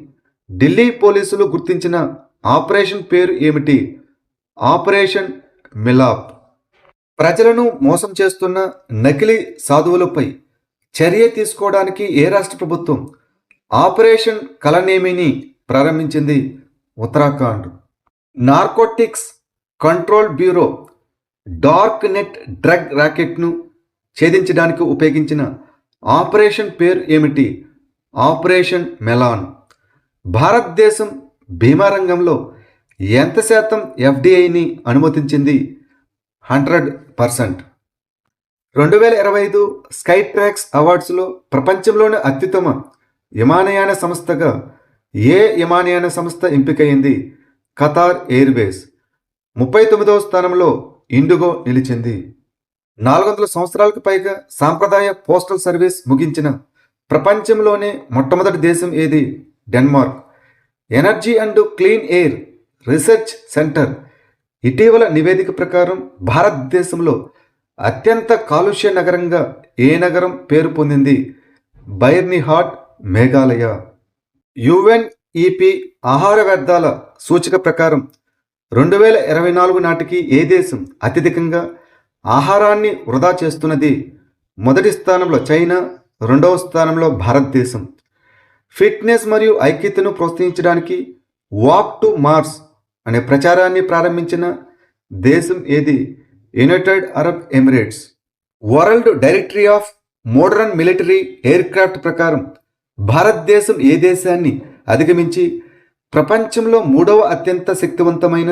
ఢిల్లీ పోలీసులు గుర్తించిన ఆపరేషన్ పేరు ఏమిటి? ఆపరేషన్ మిలాప్. ప్రజలను మోసం చేస్తున్న నకిలీ సాధువులపై చర్య తీసుకోవడానికి ఏ రాష్ట్ర ప్రభుత్వం ఆపరేషన్ కలనేమిని ప్రారంభించింది? Uttarakhand. Narcotics control bureau dark net drug ర్యాకెట్ను ఛేదించడానికి ఉపయోగించిన ఆపరేషన్ పేరు ఏమిటి? Operation melon. భారతదేశం బీమా రంగంలో ఎంత శాతం ఎఫ్డిఐని అనుమతించింది? 100%. 2025 స్కై ట్రాక్స్ అవార్డ్స్లో ప్రపంచంలోని అత్యుత్తమ విమానయాన సంస్థగా ఏ విమానయాన సంస్థ ఎంపికైంది? Qatar Airways. 39వ స్థానంలో ఇండిగో నిలిచింది. 400 సంవత్సరాలకు పైగా సాంప్రదాయ పోస్టల్ సర్వీస్ ముగించిన ప్రపంచంలోనే మొట్టమొదటి దేశం ఏది? Denmark. Energy and clean air research centre ఇటీవల నివేదిక ప్రకారం భారతదేశంలో అత్యంత కాలుష్య నగరంగా ఏ నగరం పేరు పొందింది? బైర్నిహాట్, మేఘాలయ. యుఎన్ఈపి ఆహార వ్యర్థాల సూచిక ప్రకారం 2024 నాటికి ఏ దేశం అత్యధికంగా ఆహారాన్ని వృధా చేస్తున్నది? మొదటి స్థానంలో చైనా, 2వ స్థానంలో భారతదేశం. ఫిట్నెస్ మరియు ఐక్యతను ప్రోత్సహించడానికి వాక్ టు మార్స్ అనే ప్రచారాన్ని ప్రారంభించిన దేశం ఏది? United Arab Emirates. World directory of modern military aircraft ప్రకారం భారతదేశం ఏ దేశాన్ని అధిగమించి ప్రపంచంలో 3వ అత్యంత శక్తివంతమైన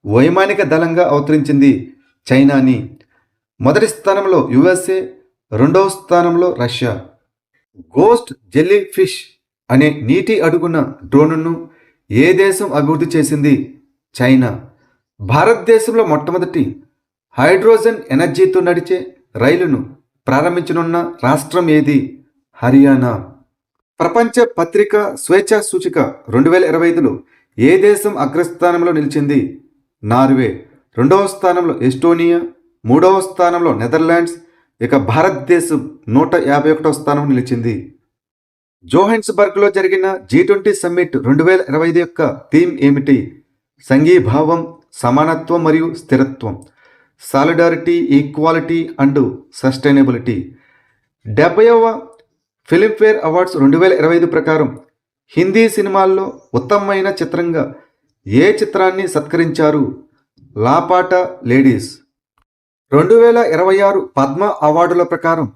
వైమానిక దళంగా అవతరించింది? చైనాని. మొదటి స్థానంలో యుఎస్ఏ, 2వ స్థానంలో రష్యా. గోస్ట్ జెల్లీ ఫిష్ అనే నీటి అడుగున డ్రోన్ను ఏ దేశం అభివృద్ధి చేసింది? చైనా. భారతదేశంలో మొట్టమొదటి హైడ్రోజన్ ఎనర్జీతో నడిచే రైలును ప్రారంభించనున్న రాష్ట్రం ఏది? హర్యానా. ప్రపంచ పత్రికా స్వేచ్ఛా సూచిక 2025లో ఏ దేశం అగ్రస్థానంలో నిలిచింది? నార్వే. 2వ స్థానంలో ఎస్టోనియా, 3వ స్థానంలో నెదర్లాండ్స్, ఇక భారతదేశం 151వ స్థానం నిలిచింది. జోహెన్స్బర్గ్లో జరిగిన G20 సమ్మిట్ 2025 యొక్క థీమ్ ఏమిటి? సంఘీభావం, సమానత్వం మరియు స్థిరత్వం. Solidarity, equality and sustainability. 70వ ఫిల్మ్ఫేర్ అవార్డ్స్ 2025 ప్రకారం హిందీ సినిమాల్లో ఉత్తమమైన చిత్రంగా ఏ చిత్రాన్ని సత్కరించారు? లాపాటా లేడీస్. 2026 పద్మ అవార్డుల ప్రకారం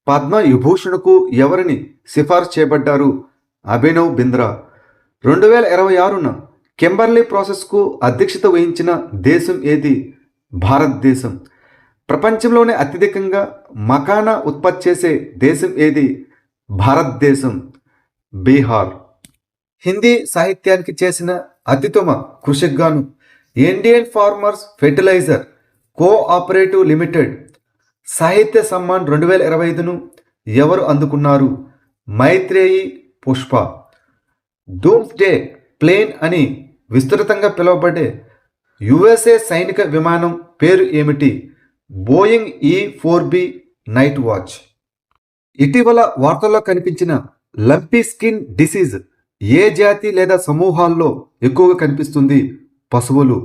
పద్మ విభూషణ్కు ఎవరిని సిఫార్సు చేయబడ్డారు? అభినవ్ బింద్రా. 2026న కింబర్లీ ప్రాసెస్కు అధ్యక్షత వహించిన దేశం ఏది? భారతదేశం. ప్రపంచంలోనే అత్యధికంగా మకానా ఉత్పత్తి చేసే దేశం ఏది? భారతదేశం. బీహార్. హిందీ సాహిత్యానికి చేసిన అత్యుత్తమ కృషికి గాను Indian farmers fertiliser cooperative limited Sahitya Samman 2025ను ఎవరు అందుకున్నారు? మైత్రేయి పుష్ప. డూమ్స్డే ప్లేన్ అని విస్తృతంగా పిలువబడే యుఎస్ఏ సైనిక విమానం పేరు ఏమిటి? Boeing E-4B night watch. ఇటీవల వార్తల్లో కనిపించిన లంపీ స్కిన్ డిసీజ్ ఏ జాతి లేదా సమూహాల్లో ఎక్కువగా కనిపిస్తుంది? పశువులు.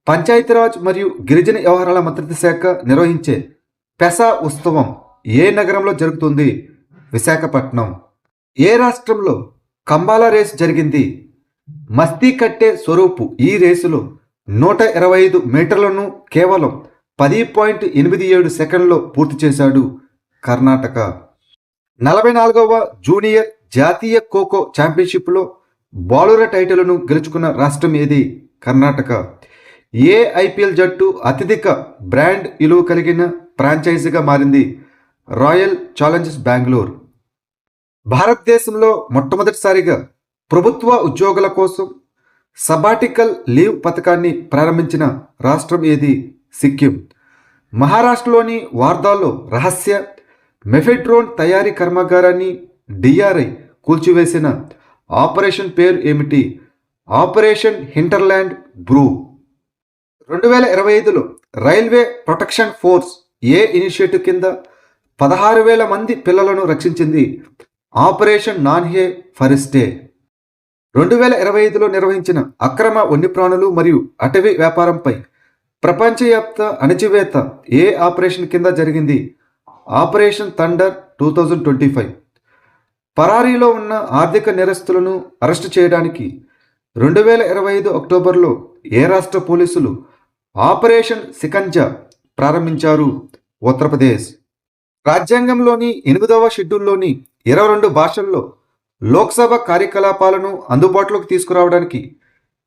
పంచాయతీరాజ్ మరియు గిరిజన వ్యవహారాల మంత్రిత్వ శాఖ నిర్వహించే పెసా ఉత్సవం ఏ నగరంలో జరుగుతుంది? విశాఖపట్నం. ఏ రాష్ట్రంలో కంబాల రేసు జరిగింది? మస్తీ కట్టే స్వరూపు ఈ రేసులో 125 మీటర్లను కేవలం 10.87 సెకండ్లో పూర్తి చేశాడు. కర్ణాటక. 44వ జూనియర్ జాతీయ ఖోఖో ఛాంపియన్షిప్లో బాలుర టైటిల్ను గెలుచుకున్న రాష్ట్రం ఏది? కర్ణాటక. ఏ ఐపీఎల్ జట్టు అత్యధిక బ్రాండ్ విలువ కలిగిన ఫ్రాంచైజీగా మారింది? Royal Challengers Bengaluru. భారతదేశంలో మొట్టమొదటిసారిగా ప్రభుత్వ ఉద్యోగుల కోసం సబాటికల్ లీవ్ పథకాన్ని ప్రారంభించిన రాష్ట్రం ఏది? సిక్కిం. మహారాష్ట్రలోని వార్దాలో రహస్య మెఫెడ్రోన్ తయారీ కర్మాగారాన్ని డిఆర్ఐ కూల్చివేసిన ఆపరేషన్ పేరు ఏమిటి? Operation hinterland brew. 2025లో రైల్వే ప్రొటెక్షన్ ఫోర్స్ ఏ ఇనిషియేటివ్ కింద 16,000 మంది పిల్లలను రక్షించింది? ఆపరేషన్ నాన్హే ఫరిస్టే. 2025లో నిర్వహించిన అక్రమ వన్యప్రాణులు మరియు అటవీ వ్యాపారంపై ప్రపంచవ్యాప్త అణచివేత ఏ ఆపరేషన్ కింద జరిగింది? Operation thunder 2025. పరారీలో ఉన్న ఆర్థిక నేరస్తులను అరెస్టు చేయడానికి 2025 అక్టోబర్లో ఏ రాష్ట్ర పోలీసులు ఆపరేషన్ సికంజా ప్రారంభించారు? ఉత్తరప్రదేశ్. రాజ్యాంగంలోని 8వ షెడ్యూల్లోని 22 భాషల్లో లోక్సభ కార్యకలాపాలను అందుబాటులోకి తీసుకురావడానికి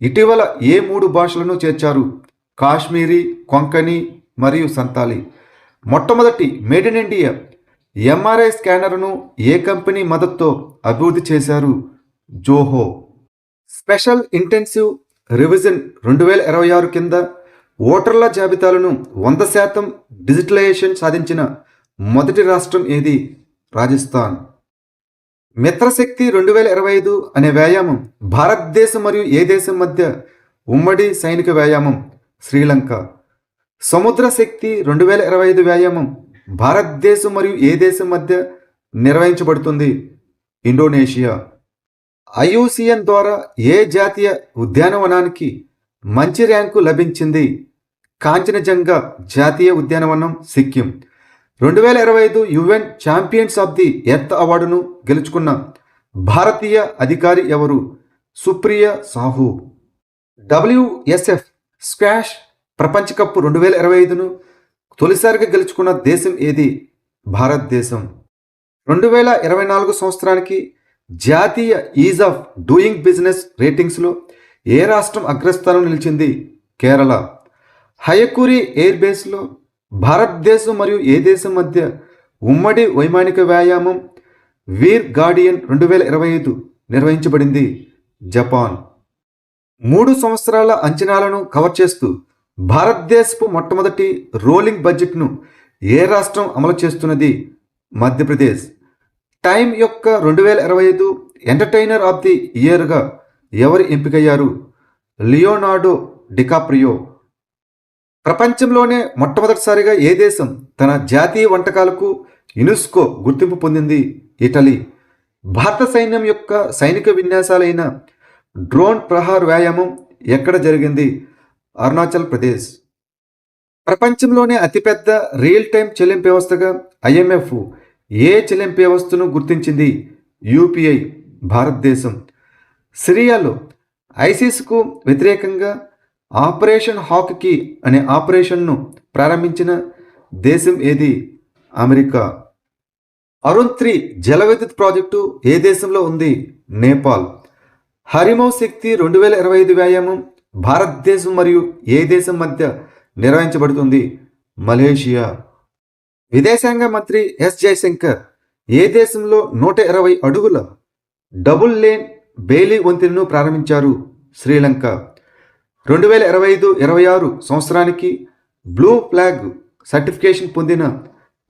ఇటీవల ఏ 3 భాషలను చేర్చారు? కాశ్మీరీ, కొంకణి మరియు సంతాలి. మొట్టమొదటి మేడ్ ఇన్ ఇండియా ఎంఆర్ఐ స్కానర్ను ఏ కంపెనీ మద్దతుతో అభివృద్ధి చేశారు? జోహో. స్పెషల్ ఇంటెన్సివ్ రివిజన్ 2026 కింద ఓటర్ల జాబితాలను 100% డిజిటలైజేషన్ సాధించిన మొదటి రాష్ట్రం ఏది? రాజస్థాన్. మిత్రశక్తి 2025 అనే వ్యాయామం భారతదేశం మరియు ఏ దేశం మధ్య ఉమ్మడి సైనిక వ్యాయామం? శ్రీలంక. సముద్ర శక్తి 2025 వ్యాయామం భారతదేశం మరియు ఏ దేశం మధ్య నిర్వహించబడుతుంది? ఇండోనేషియా. ఐయుసిఎన్ ద్వారా ఏ జాతీయ ఉద్యానవనానికి మంచి ర్యాంకు లభించింది? కాంచనజంగా జాతీయ ఉద్యానవనం, Sikkim. 2025 UN champions of the earth అవార్డును గెలుచుకున్న భారతీయ అధికారి ఎవరు? సుప్రియ సాహు. డబ్ల్యూఎస్ఎఫ్ స్క్వాష్ ప్రపంచ కప్ 2025ను తొలిసారిగా గెలుచుకున్న దేశం ఏది? భారతదేశం. 2024 సంవత్సరానికి జాతీయ ఈజ్ ఆఫ్ డూయింగ్ బిజినెస్ రేటింగ్స్లో ఏ రాష్ట్రం అగ్రస్థానం నిలిచింది? కేరళ. హయకూరి ఎయిర్ బేస్లో భారతదేశం మరియు ఏ దేశం మధ్య ఉమ్మడి వైమానిక వ్యాయామం వీర్ గార్డియన్ 2025 నిర్వహించబడింది? జపాన్. 3 సంవత్సరాల అంచనాలను కవర్ చేస్తూ భారతదేశపు మొట్టమొదటి రోలింగ్ బడ్జెట్ను ఏ రాష్ట్రం అమలు చేస్తున్నది? మధ్యప్రదేశ్. టైమ్ యొక్క 2025 ఎంటర్టైనర్ ఆఫ్ ది ఇయర్గా ఎవరు ఎంపికయ్యారు? Leonardo DiCaprio. ప్రపంచంలోనే మొట్టమొదటిసారిగా ఏ దేశం తన జాతీయ వంటకాలకు యునెస్కో గుర్తింపు పొందింది? ఇటలీ. భారత సైన్యం యొక్క సైనిక విన్యాసాలైన డ్రోన్ ప్రహార్ వ్యాయామం ఎక్కడ జరిగింది? అరుణాచల్ ప్రదేశ్. ప్రపంచంలోనే అతిపెద్ద రియల్ టైం చెల్లింపు వ్యవస్థగా ఐఎంఎఫ్ ఏ చెల్లింపు వ్యవస్థను గుర్తించింది? యూపీఐ. భారతదేశం. సిరియాలో ఐసిస్కు వ్యతిరేకంగా ఆపరేషన్ హాక్కి అనే ఆపరేషన్ను ప్రారంభించిన దేశం ఏది? అమెరికా. అరుణ్ 3 జల విద్యుత్ ప్రాజెక్టు ఏ దేశంలో ఉంది? నేపాల్. హరిమౌ శక్తి 2025 వ్యాయామం భారతదేశం మరియు ఏ దేశం మధ్య నిర్వహించబడుతుంది? మలేషియా. విదేశాంగ మంత్రి ఎస్ జయశంకర్ ఏ దేశంలో 120 అడుగుల డబుల్ లేన్ బెయిలీ వంతెనను ప్రారంభించారు? శ్రీలంక. 2025-26 సంవత్సరానికి బ్లూ ఫ్లాగ్ సర్టిఫికేషన్ పొందిన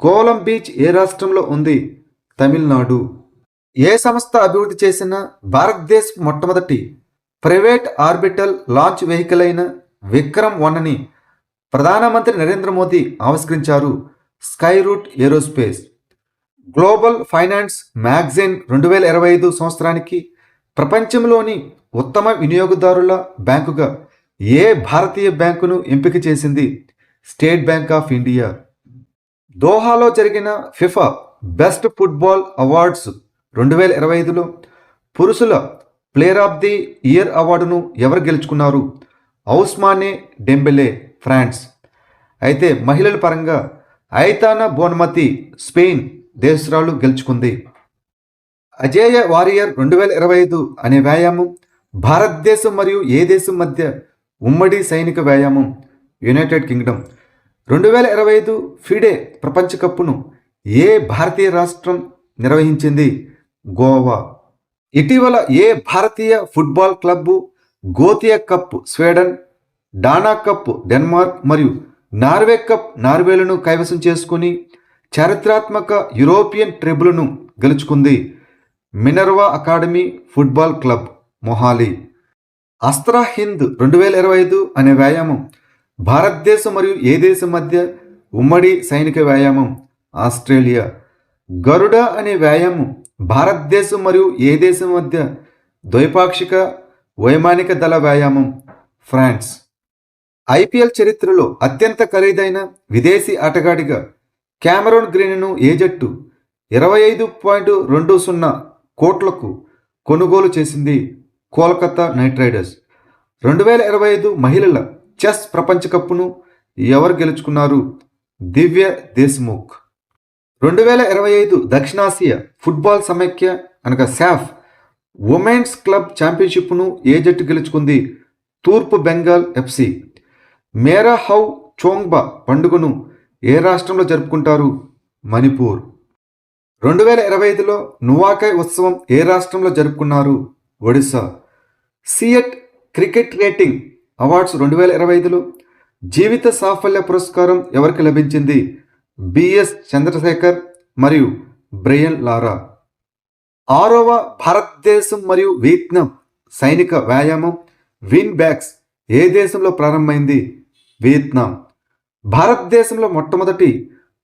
కోలం బీచ్ ఏ రాష్ట్రంలో ఉంది? తమిళనాడు. ఏ సంస్థ అభివృద్ధి చేసిన భారతదేశ మొట్టమొదటి ప్రైవేట్ ఆర్బిటల్ లాంచ్ వెహికల్ అయిన విక్రమ్-1ని ప్రధానమంత్రి నరేంద్ర మోదీ ఆవిష్కరించారు? Skyroot aerospace. Global finance magazine 2025 సంవత్సరానికి ప్రపంచంలోని ఉత్తమ వినియోగదారుల బ్యాంకుగా ఏ భారతీయ బ్యాంకును ఎంపిక చేసింది స్టేట్ బ్యాంక్ ఆఫ్ ఇండియా. దోహాలో జరిగిన ఫిఫా బెస్ట్ ఫుట్బాల్ అవార్డ్స్ 2025లో పురుషుల ప్లేయర్ ఆఫ్ ది ఇయర్ అవార్డును ఎవరు గెలుచుకున్నారు? ఔస్మానే డెంబెలే, ఫ్రాన్స్. అయితే మహిళల పరంగా ఐతానా బోన్మతి, స్పెయిన్ దేశరాలు గెలుచుకుంది. అజేయ వారియర్ 2025 అనే వ్యాయామం భారతదేశం మరియు ఏ దేశం మధ్య ఉమ్మడి సైనిక వ్యాయామం? United Kingdom. 2025 ఫిడే ప్రపంచ కప్ను ఏ భారతీయ రాష్ట్రం నిర్వహించింది? గోవా. ఇటీవల ఏ భారతీయ football club Gothia cup Sweden, Dana cup Denmark మరియు నార్వే కప్ నార్వేలను కైవసం చేసుకుని చారిత్రాత్మక యూరోపియన్ ట్రెబుల్ను గెలుచుకుంది? Minerva academy football club, Mohali. Astra Hind 2025 అనే వ్యాయామం భారతదేశం మరియు ఏ దేశం మధ్య ఉమ్మడి సైనిక వ్యాయామం? ఆస్ట్రేలియా. గరుడ అనే వ్యాయామం భారతదేశం మరియు ఏ దేశం మధ్య ద్వైపాక్షిక వైమానిక దళ వ్యాయామం? ఫ్రాన్స్. ఐపీఎల్ చరిత్రలో అత్యంత ఖరీదైన విదేశీ ఆటగాడిగా క్యామరూన్ గ్రీన్ను ఏ జట్టు 25.20 కోట్లకు కొనుగోలు చేసింది? Kolkata night riders. 2025 మహిళల చెస్ ప్రపంచ కప్ను ఎవరు గెలుచుకున్నారు? దివ్య దేశ్ముఖ్. 2025 దక్షిణాసియా ఫుట్బాల్ సమైక్య అనగా సాఫ్ ఉమెన్స్ క్లబ్ ఛాంపియన్షిప్ను ఏ జట్టు గెలుచుకుంది? తూర్పు బెంగాల్ ఎఫ్సి. మేరా హౌ చోంగ్బా పండుగను ఏ రాష్ట్రంలో జరుపుకుంటారు? మణిపూర్. 2025లో నువాఖై ఉత్సవం ఏ రాష్ట్రంలో జరుపుకున్నారు? Odisha. CEAT cricket rating awards 2025లో జీవిత సాఫల్య పురస్కారం ఎవరికి లభించింది? బిఎస్ చంద్రశేఖర్ మరియు బ్రయన్ లారా. 6వ భారతదేశం మరియు వియత్నాం సైనిక వ్యాయామం విన్ బ్యాక్స్ ఏ దేశంలో ప్రారంభమైంది? వియత్నాం. భారతదేశంలో మొట్టమొదటి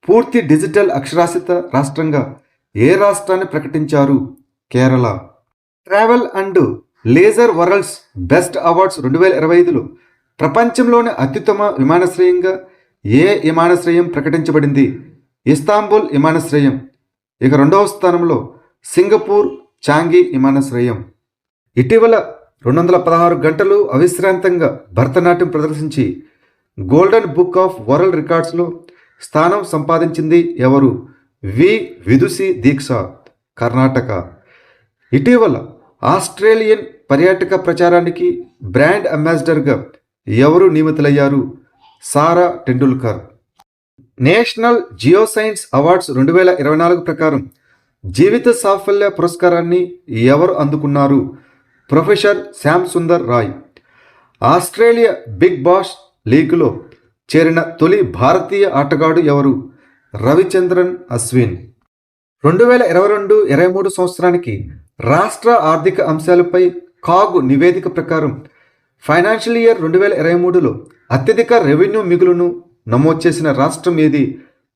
పూర్తి డిజిటల్ అక్షరాస్యత రాష్ట్రంగా ఏ రాష్ట్రాన్ని ప్రకటించారు? Kerala. Travel and leisure world's best awards 2025లో ప్రపంచంలోని అత్యుత్తమ విమానాశ్రయంగా ఏ విమానాశ్రయం ప్రకటించబడింది? ఇస్తాంబుల్ విమానాశ్రయం. ఇక 2వ స్థానంలో సింగపూర్ చాంగి విమానాశ్రయం. ఇటీవల 216 గంటలు అవిశ్రాంతంగా భరతనాట్యం ప్రదర్శించి గోల్డెన్ బుక్ ఆఫ్ వరల్డ్ రికార్డ్స్లో స్థానం సంపాదించింది ఎవరు? విదుషి దీక్ష, కర్ణాటక. ఇటీవల ఆస్ట్రేలియన్ పర్యాటక ప్రచారానికి బ్రాండ్ అంబాసిడర్గా ఎవరు నియమితులయ్యారు? Sara Tendulkar. National geo science awards 2024 ప్రకారం జీవిత సాఫల్య పురస్కారాన్ని ఎవరు అందుకున్నారు? Professor Shyam Sundar Roy. Australia big bash లీగ్లో చేరిన తొలి భారతీయ ఆటగాడు ఎవరు? రవిచంద్రన్ అశ్విన్. 2022-23 సంవత్సరానికి రాష్ట్ర ఆర్థిక అంశాలపై కాగ్ నివేదిక ప్రకారం ఫైనాన్షియల్ ఇయర్ 2023లో అత్యధిక రెవెన్యూ మిగులును నమోదు చేసిన రాష్ట్రం ఏది?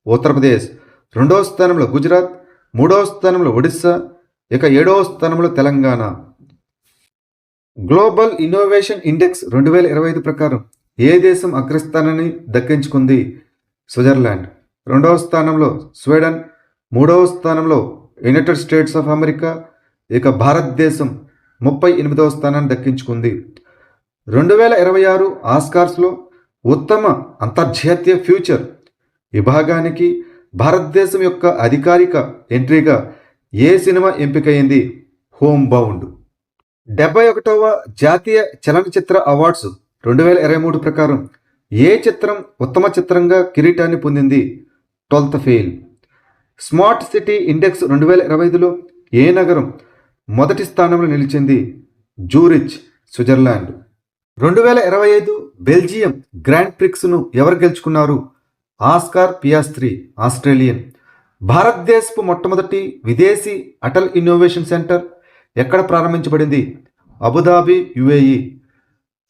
ఉత్తరప్రదేశ్. 2వ స్థానంలో గుజరాత్, 3వ స్థానంలో ఒడిశా, ఇక 7వ స్థానంలో తెలంగాణ. గ్లోబల్ ఇన్నోవేషన్ ఇండెక్స్ 2025 ప్రకారం ఏ దేశం అగ్రస్థానాన్ని దక్కించుకుంది? స్విట్జర్లాండ్. 2వ స్థానంలో స్వీడన్, 3వ స్థానంలో యునైటెడ్ స్టేట్స్ ఆఫ్ అమెరికా, ఇక భారతదేశం 38వ స్థానాన్ని దక్కించుకుంది. 2026 ఆస్కార్స్లో ఉత్తమ అంతర్జాతీయ ఫ్యూచర్ విభాగానికి భారతదేశం యొక్క అధికారిక ఎంట్రీగా ఏ సినిమా ఎంపికైంది? Home bound. 71వ జాతీయ చలనచిత్ర అవార్డ్స్ 2023 ప్రకారం ఏ చిత్రం ఉత్తమ చిత్రంగా కిరీటాన్ని పొందింది? 12th fail. Smart city index 2025లో ఏ నగరం మొదటి స్థానంలో నిలిచింది? Zurich, Switzerland. 2025 బెల్జియం గ్రాండ్ ప్రిక్స్ను ఎవరు గెలుచుకున్నారు? Oscar Piastri, Australian. భారతదేశపు మొట్టమొదటి విదేశీ అటల్ ఇన్నోవేషన్ సెంటర్ ఎక్కడ ప్రారంభించబడింది? Abu Dhabi, UAE.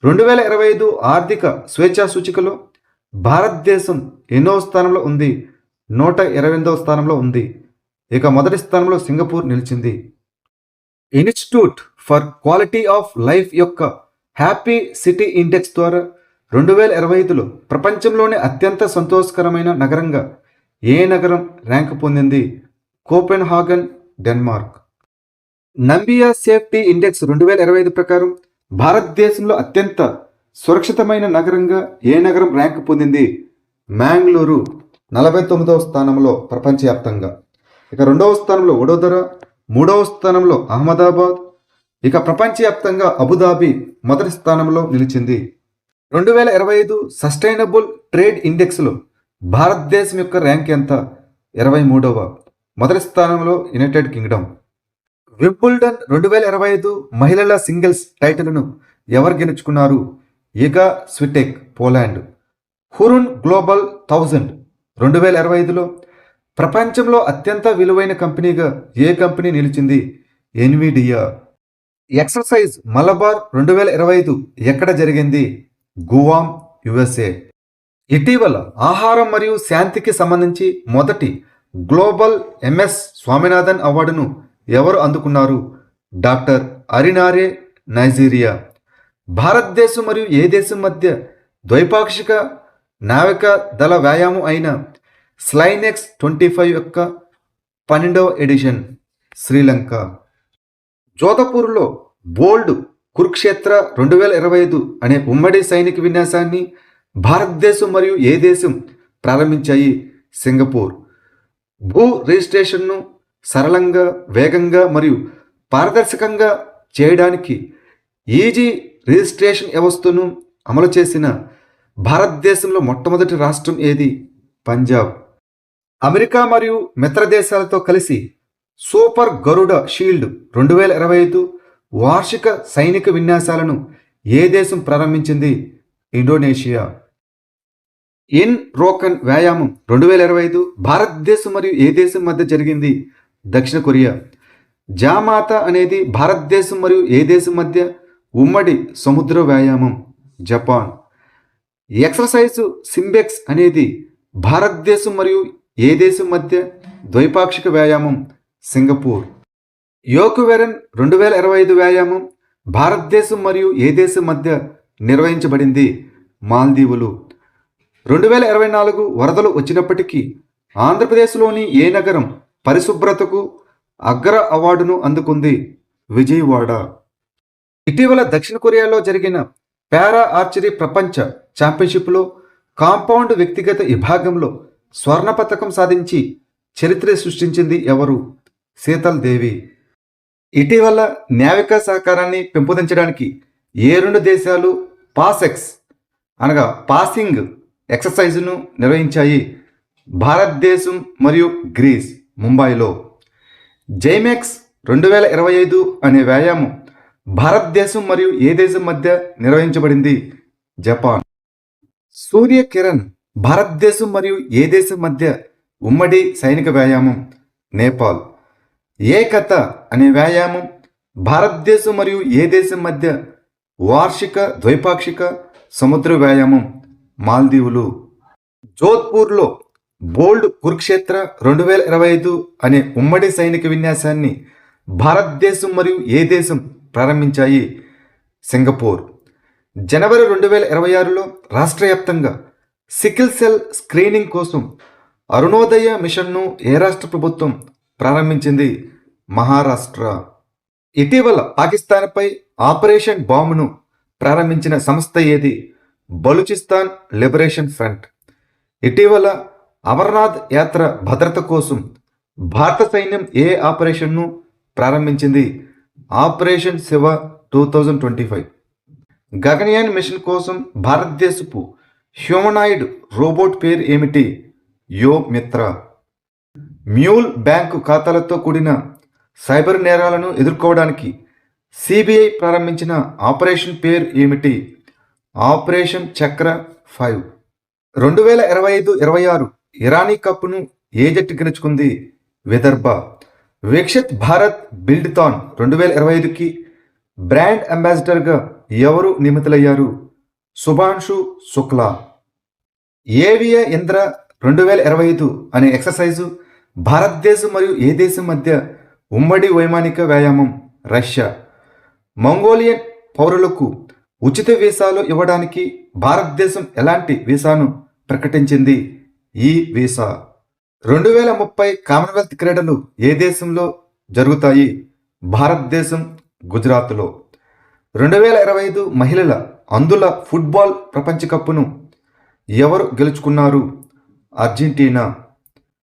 2025 ఆర్థిక స్వేచ్ఛా సూచికలో భారతదేశం ఎన్నో స్థానంలో ఉంది? 128వ స్థానంలో ఉంది. ఇక మొదటి స్థానంలో సింగపూర్ నిలిచింది. Institute for quality of life యొక్క హ్యాపీ సిటీ ఇండెక్స్ ద్వారా 2025లో ప్రపంచంలోనే అత్యంత సంతోషకరమైన నగరంగా ఏ నగరం ర్యాంకు పొందింది? Copenhagen, Denmark. Numbeo safety index 2025 ప్రకారం భారతదేశంలో అత్యంత సురక్షితమైన నగరంగా ఏ నగరం ర్యాంకు పొందింది? మ్యాంగ్లూరు 49వ స్థానంలో ప్రపంచవ్యాప్తంగా. ఇక 2వ స్థానంలో వడోదర, 3వ స్థానంలో అహ్మదాబాద్, ఇక ప్రపంచవ్యాప్తంగా అబుదాబి మొదటి స్థానంలో నిలిచింది. 2025 సస్టైనబుల్ ట్రేడ్ ఇండెక్స్లో భారతదేశం యొక్క ర్యాంక్ ఎంత? 23వ. మొదటి స్థానంలో యునైటెడ్ కింగ్డమ్. వింబుల్డన్ 2025 మహిళల సింగిల్స్ టైటిల్ను ఎవరు గెలుచుకున్నారు? Iga Swiatek, Poland. Hurun global 1000 2025లో ప్రపంచంలో అత్యంత విలువైన కంపెనీగా ఏ కంపెనీ నిలిచింది? ఎన్విడియా. ఎక్సర్సైజ్ మలబార్ 2025 ఎక్కడ జరిగింది? Guam, USA. ఇటీవల ఆహారం మరియు శాంతికి సంబంధించి మొదటి గ్లోబల్ ఎంఎస్ స్వామినాథన్ అవార్డును ఎవరు అందుకున్నారు? డాక్టర్ అరినారే, నైజీరియా. భారతదేశం మరియు ఏ దేశం మధ్య ద్వైపాక్షిక నావికా దళ వ్యాయామం అయిన స్లైనెక్స్ 25 యొక్క 12వ ఎడిషన్, శ్రీలంక. జోధపూర్లో బోల్డ్ కురుక్షేత్ర 2025 అనే ఉమ్మడి సైనిక విన్యాసాన్ని భారతదేశం మరియు ఏ దేశం ప్రారంభించాయి? సింగపూర్. భూ రిజిస్ట్రేషన్ను సరళంగా, వేగంగా మరియు పారదర్శకంగా చేయడానికి ఈజీ రిజిస్ట్రేషన్ వ్యవస్థను అమలు చేసిన భారతదేశంలో మొట్టమొదటి రాష్ట్రం ఏది? పంజాబ్. అమెరికా మరియు మిత్ర దేశాలతో కలిసి సూపర్ గరుడ షీల్డ్ 2025 వార్షిక సైనిక విన్యాసాలను ఏ దేశం ప్రారంభించింది? ఇండోనేషియా. ఇన్ రోకన్ వ్యాయామం 2025 భారతదేశం మరియు ఏ దేశం మధ్య జరిగింది? దక్షిణ కొరియా. జామాత అనేది భారతదేశం మరియు ఏ దేశం మధ్య ఉమ్మడి సముద్ర వ్యాయామం? జపాన్. ఎక్సర్సైజ్ సింబెక్స్ అనేది భారతదేశం మరియు ఏ దేశం మధ్య ద్వైపాక్షిక వ్యాయామం? సింగపూర్. యోకువెరన్ 2025 వ్యాయామం భారతదేశం మరియు ఏ దేశం మధ్య నిర్వహించబడింది? మాల్దీవులు. 2024 వరదలు వచ్చినప్పటికీ ఆంధ్రప్రదేశ్లోని ఏ నగరం పరిశుభ్రతకు అగ్ర అవార్డును అందుకుంది? విజయవాడ. ఇటీవల దక్షిణ కొరియాలో జరిగిన పారా ఆర్చరీ ప్రపంచ ఛాంపియన్షిప్లో కాంపౌండ్ వ్యక్తిగత విభాగంలో స్వర్ణ పతకం సాధించి చరిత్ర సృష్టించింది ఎవరు? శీతల్ దేవి. ఇటీవల నావికా సహకారాన్ని పెంపొందించడానికి ఏ 2 దేశాలు పాసెక్స్ అనగా పాసింగ్ ఎక్సర్సైజ్ను నిర్వహించాయి? భారతదేశం మరియు గ్రీస్, ముంబైలో. జైమెక్స్ 2025 అనే వ్యాయామం భారతదేశం మరియు ఏ దేశం మధ్య నిర్వహించబడింది? జపాన్. సూర్య కిరణ్ భారతదేశం మరియు ఏ దేశం మధ్య ఉమ్మడి సైనిక వ్యాయామం? నేపాల్. ఏకత అనే వ్యాయామం భారతదేశం మరియు ఏ దేశం మధ్య వార్షిక ద్వైపాక్షిక సముద్ర వ్యాయామం? మాల్దీవులు. జోధ్పూర్లో బోల్డ్ కురుక్షేత్ర 2025 అనే ఉమ్మడి సైనిక విన్యాసాన్ని భారతదేశం మరియు ఏ దేశం ప్రారంభించాయి? సింగపూర్. జనవరి 2026లో రాష్ట్ర వ్యాప్తంగా సికిల్ సెల్ స్క్రీనింగ్ కోసం అరుణోదయ మిషన్ను ఏ రాష్ట్ర ప్రభుత్వం ప్రారంభించింది? మహారాష్ట్ర. ఇటీవల పాకిస్తాన్పై ఆపరేషన్ బాంబును ప్రారంభించిన సంస్థ ఏది? Balochistan liberation front. ఇటీవల అమర్నాథ్ యాత్ర భద్రత కోసం భారత సైన్యం ఏ ఆపరేషన్ను ప్రారంభించింది? ఆపరేషన్ శివ 2025. గగన్యాన్ మిషన్ కోసం భారతదేశపు హ్యూమనాయిడ్ రోబోట్ పేరు ఏమిటి? యో మిత్ర. మ్యూల్ బ్యాంకు ఖాతాలతో కూడిన సైబర్ నేరాలను ఎదుర్కోవడానికి సిబిఐ ప్రారంభించిన ఆపరేషన్ పేరు ఏమిటి? ఆపరేషన్ చక్ర 5. 2025-26 ఇరానీ కప్ను ఏ జట్టు గెలుచుకుంది? విదర్భ. విక్షిత్ భారత్ బిల్డ్థాన్ 2025కి బ్రాండ్ అంబాసిడర్గా ఎవరు నియమితులయ్యారు? శుభాంశు శుక్లా. ఏవియ ఇంద్ర 2025 అనే ఎక్సర్సైజు భారతదేశం మరియు ఏ దేశం మధ్య ఉమ్మడి వైమానిక వ్యాయామం? రష్యా. మంగోలియన్ పౌరులకు ఉచిత వీసాలు ఇవ్వడానికి భారతదేశం ఎలాంటి వీసాను ప్రకటించింది? ఈ వీసా. 2030 కామన్వెల్త్ క్రీడలు ఏ దేశంలో జరుగుతాయి? భారతదేశం, గుజరాత్లో. 2025 మహిళల అందుల ఫుట్బాల్ ప్రపంచ కప్ను ఎవరు గెలుచుకున్నారు? అర్జెంటీనా.